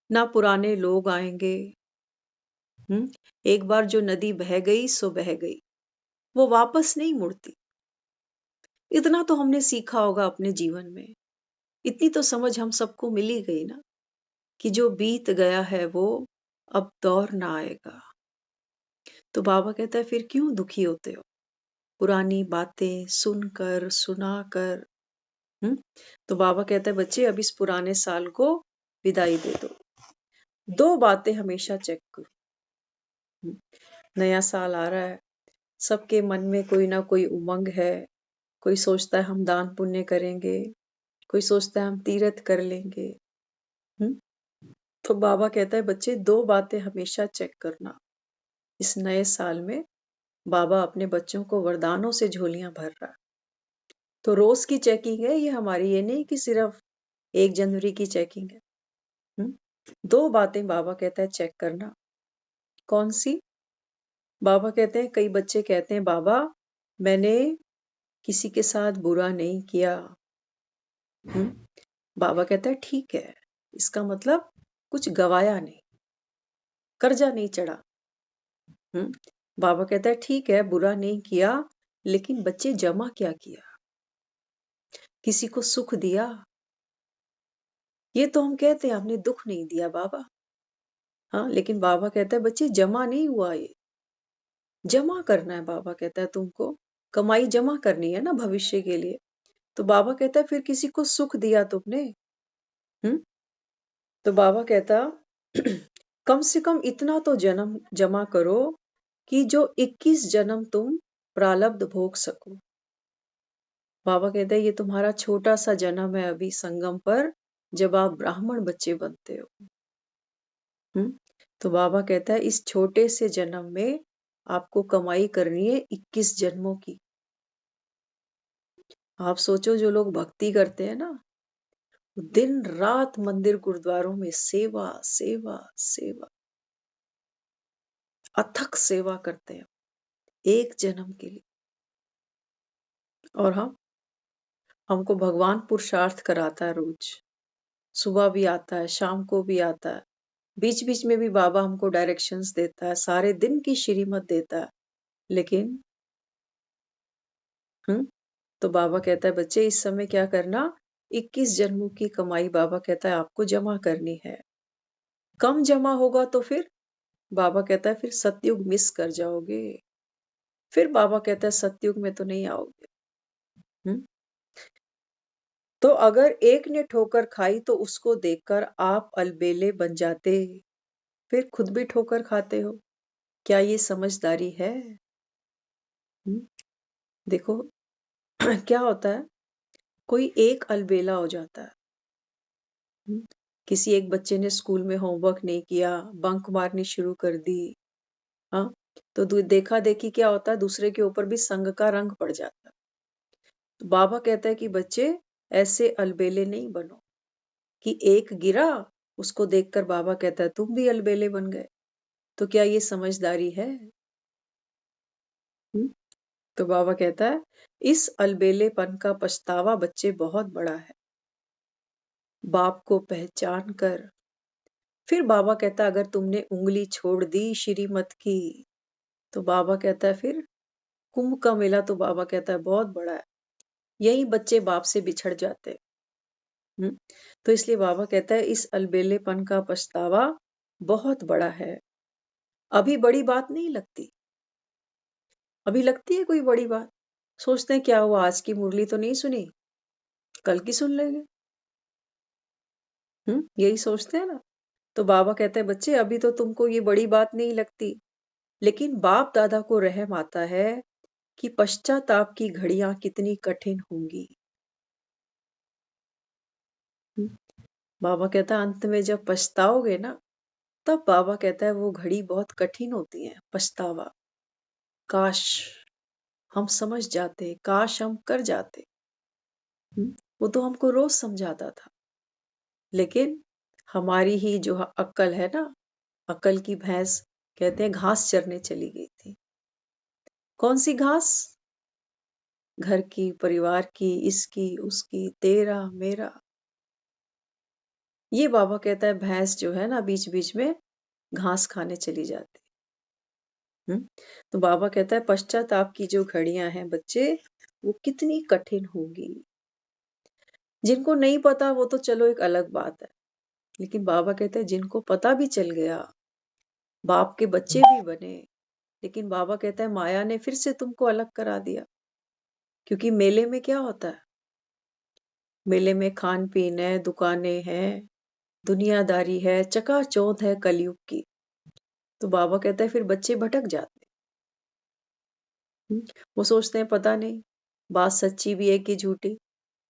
ना पुराने लोग आएंगे। एक बार जो नदी बह गई सो बह गई, वो वापस नहीं मुड़ती। इतना तो हमने सीखा होगा अपने जीवन में, इतनी तो समझ हम सबको मिल ही गई ना कि जो बीत गया है वो अब दौर ना आएगा। तो बाबा कहता है फिर क्यों दुखी होते हो पुरानी बातें सुनकर सुनाकर। तो बाबा कहता है बच्चे अब इस पुराने साल को विदाई दे दो। दो बातें हमेशा चेक करो। नया साल आ रहा है, सबके मन में कोई ना कोई उमंग है। कोई सोचता है हम दान पुण्य करेंगे, कोई सोचता है हम तीर्थ कर लेंगे। तो बाबा कहता है बच्चे दो बातें हमेशा चेक करना। इस नए साल में बाबा अपने बच्चों को वरदानों से झोलियां भर रहा है। तो रोज की चेकिंग है ये हमारी, ये नहीं कि सिर्फ 1 जनवरी की चेकिंग है। दो बातें बाबा कहता है चेक करना। कौन सी? बाबा कहते हैं कई बच्चे कहते हैं बाबा मैंने किसी के साथ बुरा नहीं किया। बाबा कहता है ठीक है, इसका मतलब कुछ गवाया नहीं, कर्जा नहीं चढ़ा। बाबा कहता है ठीक है बुरा नहीं किया, लेकिन बच्चे जमा क्या किया? किसी को सुख दिया? ये तो हम कहते हैं हमने दुख नहीं दिया बाबा। हाँ, लेकिन बाबा कहता है बच्चे जमा नहीं हुआ, ये जमा करना है। बाबा कहता है तुमको कमाई जमा करनी है ना भविष्य के लिए। तो बाबा कहता है फिर किसी को सुख दिया तुमने? तो बाबा कहता कम से कम इतना तो जन्म जमा करो कि जो 21 जन्म तुम प्रारब्ध भोग सको। बाबा कहते हैं ये तुम्हारा छोटा सा जन्म है अभी संगम पर, जब आप ब्राह्मण बच्चे बनते हो। तो बाबा कहता है इस छोटे से जन्म में आपको कमाई करनी है 21 जन्मों की। आप सोचो जो लोग भक्ति करते हैं ना, दिन रात मंदिर गुरुद्वारों में सेवा सेवा सेवा, अथक सेवा करते हैं 1 जन्म के लिए। और हमको भगवान पुरुषार्थ कराता है रोज सुबह भी आता है, शाम को भी आता है, बीच बीच में भी बाबा हमको डायरेक्शंस देता है, सारे दिन की श्रीमत देता है। लेकिन तो बाबा कहता है बच्चे इस समय क्या करना, 21 जन्मों की कमाई बाबा कहता है आपको जमा करनी है। कम जमा होगा तो फिर बाबा कहता है फिर सतयुग मिस कर जाओगे, फिर बाबा कहता है सतयुग में तो नहीं आओगे। हम्म तो अगर एक ने ठोकर खाई तो उसको देखकर आप अलबेले बन जाते, फिर खुद भी ठोकर खाते हो। क्या ये समझदारी है? हम्म, देखो क्या होता है, कोई एक अलबेला हो जाता है। हम्म, किसी एक बच्चे ने स्कूल में होमवर्क नहीं किया, बंक मारनी शुरू कर दी। हाँ, तो देखा देखी क्या होता है, दूसरे के ऊपर भी संग का रंग पड़ जाता है। तो बाबा कहता है कि बच्चे ऐसे अलबेले नहीं बनो कि एक गिरा, उसको देखकर बाबा कहता है तुम भी अलबेले बन गए। तो क्या ये समझदारी है? हम्म, तो बाबा कहता है इस अलबेलेपन का पछतावा बच्चे बहुत बड़ा है। बाप को पहचान कर, फिर बाबा कहता है अगर तुमने उंगली छोड़ दी श्रीमत की, तो बाबा कहता है फिर कुंभ का मेला तो बाबा कहता है बहुत बड़ा है, यही बच्चे बाप से बिछड़ जाते हैं। तो इसलिए बाबा कहता है इस अलबेलेपन का पछतावा बहुत बड़ा है। अभी बड़ी बात नहीं लगती, अभी लगती है कोई बड़ी बात, सोचते हैं क्या हुआ आज की मुरली तो नहीं सुनी, कल की सुन लेंगे। यही सोचते हैं ना। तो बाबा कहते हैं बच्चे अभी तो तुमको ये बड़ी बात नहीं लगती, लेकिन बाप दादा को रहम आता है कि पश्चाताप की घड़ियां कितनी कठिन होंगी। बाबा कहता है अंत में जब पछताओगे ना, तब बाबा कहता है वो घड़ी बहुत कठिन होती है, पछतावा। काश हम समझ जाते, काश हम कर जाते। वो तो हमको रोज समझाता था, लेकिन हमारी ही जो अक्ल है ना, अक्ल की भैंस कहते हैं घास चरने चली गई थी। कौन सी घास? घर की, परिवार की, इसकी उसकी, तेरा मेरा। ये बाबा कहता है भैंस जो है ना बीच बीच में घास खाने चली जाती। तो बाबा कहता है पश्चाताप की जो घड़ियां हैं बच्चे, वो कितनी कठिन होगी। जिनको नहीं पता वो तो चलो एक अलग बात है, लेकिन बाबा कहते हैं जिनको पता भी चल गया, बाप के बच्चे भी बने, लेकिन बाबा कहता है माया ने फिर से तुमको अलग करा दिया। क्योंकि मेले में क्या होता है, मेले में खान पीन है, दुकानें हैं, दुनियादारी है, चकाचौंध है कलयुग की। तो बाबा कहता है फिर बच्चे भटक जाते हैं। वो सोचते हैं पता नहीं बात सच्ची भी है कि झूठी,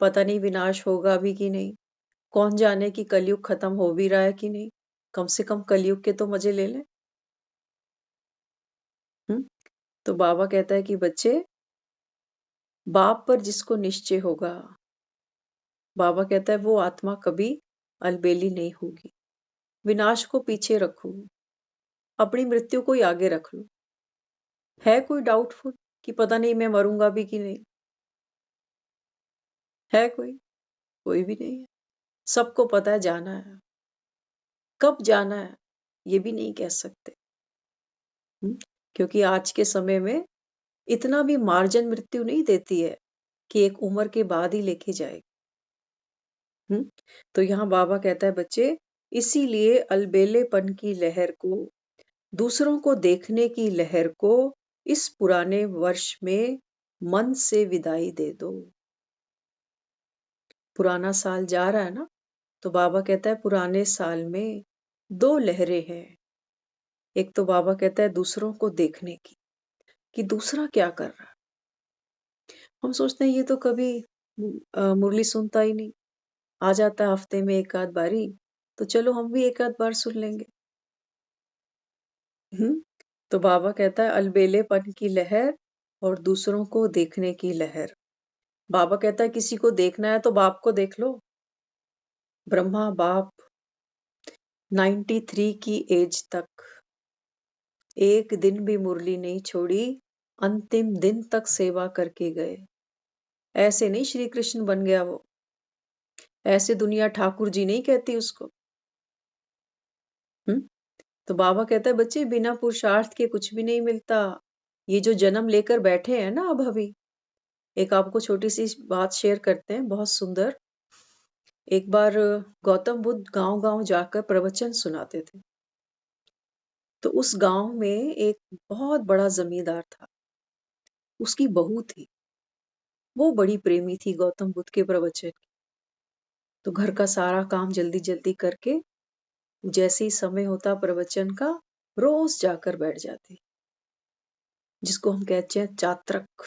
पता नहीं विनाश होगा भी कि नहीं, कौन जाने कि कलयुग खत्म हो भी रहा है कि नहीं, कम से कम कलयुग के तो मजे ले लें। तो बाबा कहता है कि बच्चे बाप पर जिसको निश्चय होगा, बाबा कहता है वो आत्मा कभी अलबेली नहीं होगी। विनाश को पीछे रखो, अपनी मृत्यु को ही आगे रख लो। है कोई डाउटफुल कि पता नहीं मैं मरूंगा भी कि नहीं? है कोई भी नहीं है। सबको पता है जाना है, कब जाना है ये भी नहीं कह सकते। क्योंकि आज के समय में इतना भी मार्जन मृत्यु नहीं देती है कि एक उम्र के बाद ही लेके जाए। तो यहाँ बाबा कहता है बच्चे इसीलिए अलबेलेपन की लहर को, दूसरों को देखने की लहर को इस पुराने वर्ष में मन से विदाई दे दो। पुराना साल जा रहा है ना, तो बाबा कहता है पुराने साल में दो लहरें हैं। एक तो बाबा कहता है दूसरों को देखने की, कि दूसरा क्या कर रहा है। हम सोचते हैं ये तो कभी मुरली सुनता ही नहीं, आ जाता है हफ्ते में एक आध बारी, तो चलो हम भी एक आध बार सुन लेंगे। तो बाबा कहता है अलबेलेपन की लहर और दूसरों को देखने की लहर। बाबा कहता है किसी को देखना है तो बाप को देख लो। ब्रह्मा बाप 93 की एज तक एक दिन भी मुरली नहीं छोड़ी, अंतिम दिन तक सेवा करके गए। ऐसे नहीं श्री कृष्ण बन गया वो, ऐसे दुनिया ठाकुर जी नहीं कहती उसको। हम्म तो बाबा कहता है बच्चे बिना पुरुषार्थ के कुछ भी नहीं मिलता। ये जो जन्म लेकर बैठे हैं ना अब अभी, एक आपको छोटी सी बात शेयर करते हैं, बहुत सुंदर। एक बार गौतम बुद्ध गांव गांव जाकर प्रवचन सुनाते थे। तो उस गांव में एक बहुत बड़ा जमींदार था, उसकी बहू थी। वो बड़ी प्रेमी थी गौतम बुद्ध के प्रवचन की। तो घर का सारा काम जल्दी जल्दी करके जैसे ही समय होता प्रवचन का, रोज जाकर बैठ जाती। जिसको हम कहते हैं चात्रक।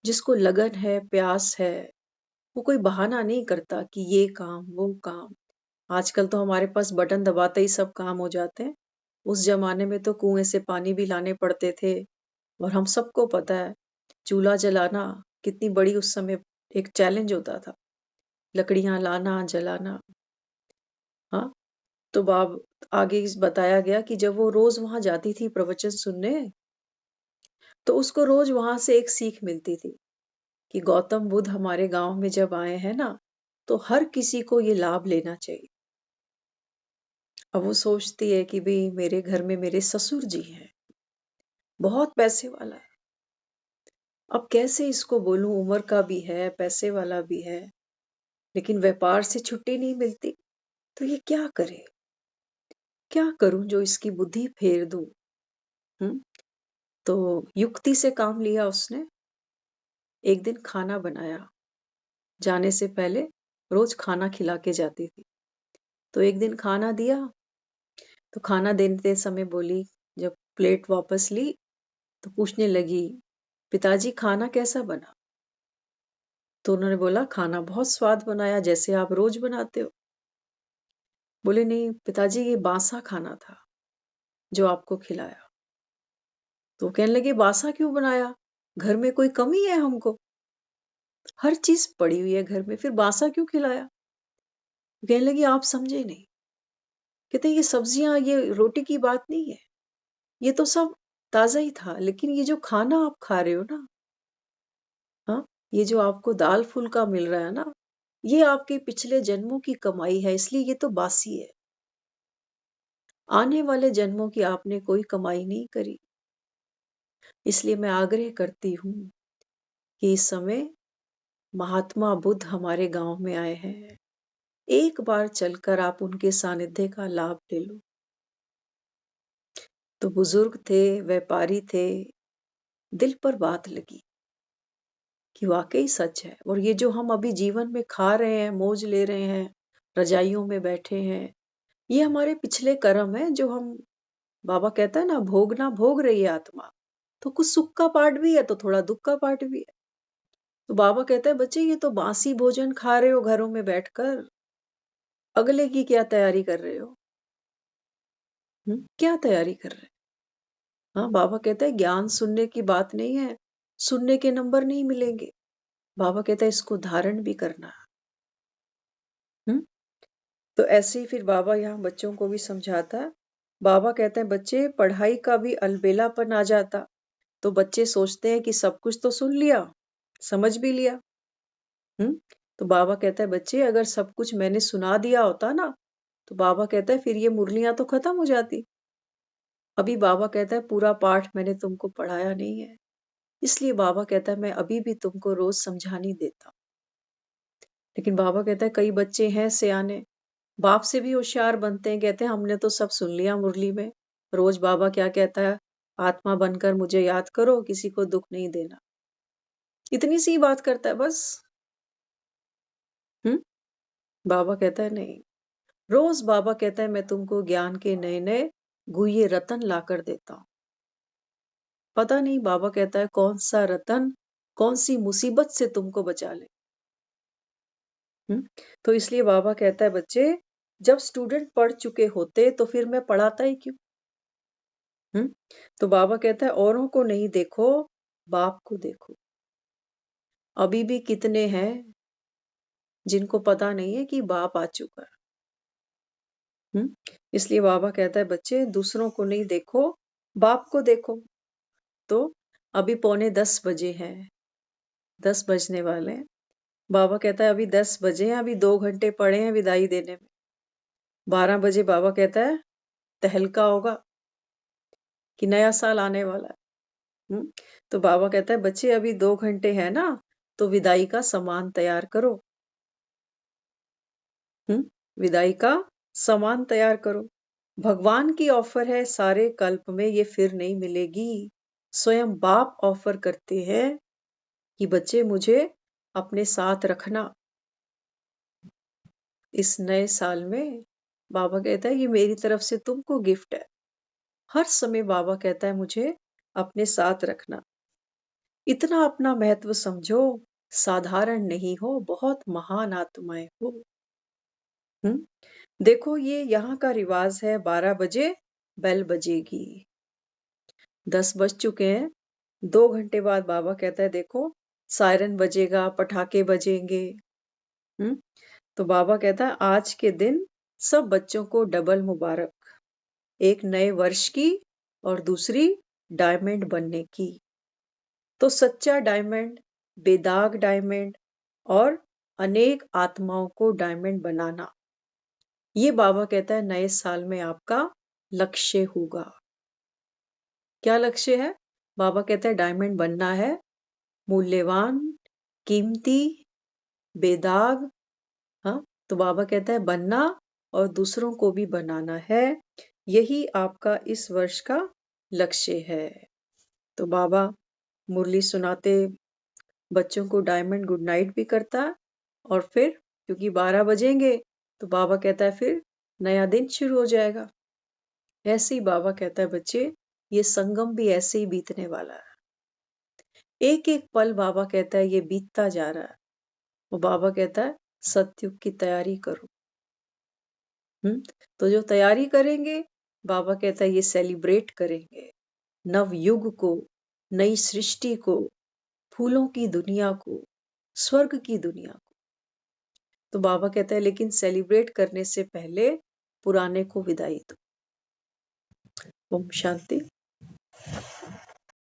जिसको लगन है, प्यास है, वो कोई बहाना नहीं करता कि ये काम वो काम। आजकल तो हमारे पास बटन दबाते ही सब काम हो जाते हैं। उस जमाने में तो कुएं से पानी भी लाने पड़ते थे। और हम सबको पता है चूल्हा जलाना कितनी बड़ी उस समय एक चैलेंज होता था। लकड़ियां लाना, जलाना। हाँ, तो बाब आगे बताया गया कि जब वो रोज वहां जाती थी प्रवचन सुनने, तो उसको रोज वहां से एक सीख मिलती थी कि गौतम बुद्ध हमारे गांव में जब आए हैं ना, तो हर किसी को ये लाभ लेना चाहिए। अब वो सोचती है कि भाई मेरे घर में मेरे ससुर जी हैं, बहुत पैसे वाला है। अब कैसे इसको बोलूं, उम्र का भी है, पैसे वाला भी है, लेकिन व्यापार से छुट्टी नहीं मिलती। तो ये क्या करे, क्या करूं जो इसकी बुद्धि फेर दूं। हम्म तो युक्ति से काम लिया उसने। एक दिन खाना बनाया, जाने से पहले रोज खाना खिला के जाती थी। तो एक दिन खाना दिया, तो खाना देते समय बोली, जब प्लेट वापस ली तो पूछने लगी, पिताजी खाना कैसा बना? तो उन्होंने बोला खाना बहुत स्वाद बनाया, जैसे आप रोज बनाते हो। बोले नहीं पिताजी, ये बासा खाना था जो आपको खिलाया। तो वो कहने लगे बासा क्यों बनाया, घर में कोई कमी है हमको? हर चीज पड़ी हुई है घर में, फिर बासा क्यों खिलाया? वो कहने लगी आप समझे नहीं। कहते ये सब्जियां, ये रोटी की बात नहीं है, ये तो सब ताजा ही था, लेकिन ये जो खाना आप खा रहे हो ना, हाँ, ये जो आपको दाल फुल्का मिल रहा है ना, ये आपके पिछले जन्मों की कमाई है, इसलिए ये तो बासी है। आने वाले जन्मों की आपने कोई कमाई नहीं करी। इसलिए मैं आग्रह करती हूँ कि इस समय महात्मा बुद्ध हमारे गांव में आए हैं। एक बार चलकर आप उनके सानिध्य का लाभ ले लो। तो बुजुर्ग थे, व्यापारी थे, दिल पर बात लगी कि वाकई सच है। और ये जो हम अभी जीवन में खा रहे हैं, मौज ले रहे हैं, रजाइयों में बैठे हैं, ये हमारे पिछले कर्म है जो हम, बाबा कहता है ना, भोगना भोग रही है आत्मा। तो कुछ सुख का पार्ट भी है तो थोड़ा दुख का पार्ट भी है। तो बाबा कहता है बच्चे ये तो बासी भोजन खा रहे हो घरों में बैठकर, अगले की क्या तैयारी कर रहे हो? क्या तैयारी कर रहे हैं? हाँ, बाबा कहता है ज्ञान सुनने की बात नहीं है, सुनने के नंबर नहीं मिलेंगे। बाबा कहता है इसको धारण भी करना है। तो ऐसे ही फिर बाबा यहाँ बच्चों को भी समझाता है। बाबा कहते हैं बच्चे पढ़ाई का भी अलबेलापन आ जाता, तो बच्चे सोचते हैं कि सब कुछ तो सुन लिया, समझ भी लिया। हम्म तो बाबा कहता है बच्चे अगर सब कुछ मैंने सुना दिया होता ना, तो बाबा कहता है फिर ये मुरलियां तो खत्म हो जाती। अभी बाबा कहता है पूरा पाठ मैंने तुमको पढ़ाया नहीं है, इसलिए बाबा कहता है मैं अभी भी तुमको रोज समझानी देता। लेकिन बाबा कहता है कई बच्चे हैं सियाने, बाप से भी होशियार बनते हैं, कहते हैं हमने तो सब सुन लिया मुरली में। रोज बाबा क्या कहता है, आत्मा बनकर मुझे याद करो, किसी को दुख नहीं देना। इतनी सी बात करता है बस। हम्म बाबा कहता है नहीं, रोज बाबा कहता है मैं तुमको ज्ञान के नए नए गुह्य रतन लाकर देता हूं। पता नहीं बाबा कहता है कौन सा रतन कौन सी मुसीबत से तुमको बचा ले। तो इसलिए बाबा कहता है बच्चे जब स्टूडेंट पढ़ चुके होते तो फिर मैं पढ़ाता ही क्यों। तो बाबा कहता है औरों को नहीं देखो, बाप को देखो। अभी भी कितने हैं जिनको पता नहीं है कि बाप आ चुका है। इसलिए बाबा कहता है बच्चे दूसरों को नहीं देखो, बाप को देखो। तो अभी 9:45 बजे हैं, 10 बजने वाले हैं। बाबा कहता है अभी 10 बजे हैं, अभी 2 घंटे पड़े हैं विदाई देने में। 12 बजे बाबा कहता है तहलका होगा कि नया साल आने वाला है। तो बाबा कहता है बच्चे अभी 2 घंटे है ना, तो विदाई का सामान तैयार करो। विदाई का सामान तैयार करो। भगवान की ऑफर है, सारे कल्प में ये फिर नहीं मिलेगी। स्वयं बाप ऑफर करते हैं कि बच्चे मुझे अपने साथ रखना। इस नए साल में बाबा कहता है ये मेरी तरफ से तुमको गिफ्ट है। हर समय बाबा कहता है मुझे अपने साथ रखना। इतना अपना महत्व समझो, साधारण नहीं हो, बहुत महान आत्माएं हो। देखो ये यहाँ का रिवाज है, 12 बजे बेल बजेगी। 10 बज चुके हैं। 2 घंटे बाद बाबा कहता है देखो सायरन बजेगा, पटाखे बजेंगे। तो बाबा कहता है आज के दिन सब बच्चों को डबल मुबारक, एक नए वर्ष की और दूसरी डायमंड बनने की। तो सच्चा डायमंड, बेदाग डायमंड और अनेक आत्माओं को डायमंड बनाना, ये बाबा कहता है नए साल में आपका लक्ष्य होगा। क्या लक्ष्य है? बाबा कहता है डायमंड बनना है, मूल्यवान, कीमती, बेदाग। तो बाबा कहता है बनना और दूसरों को भी बनाना है, यही आपका इस वर्ष का लक्ष्य है। तो बाबा मुरली सुनाते बच्चों को डायमंड गुड नाइट भी करता है, और फिर क्योंकि 12 बजेंगे तो बाबा कहता है फिर नया दिन शुरू हो जाएगा। ऐसे ही बाबा कहता है बच्चे ये संगम भी ऐसे ही बीतने वाला है। एक एक पल बाबा कहता है ये बीतता जा रहा है। वो बाबा कहता है सतयुग की तैयारी करो। तो जो तैयारी करेंगे बाबा कहता है ये सेलिब्रेट करेंगे नव युग को, नई सृष्टि को, फूलों की दुनिया को, स्वर्ग की दुनिया को। तो बाबा कहता है लेकिन सेलिब्रेट करने से पहले पुराने को विदाई दो। ओम शांति।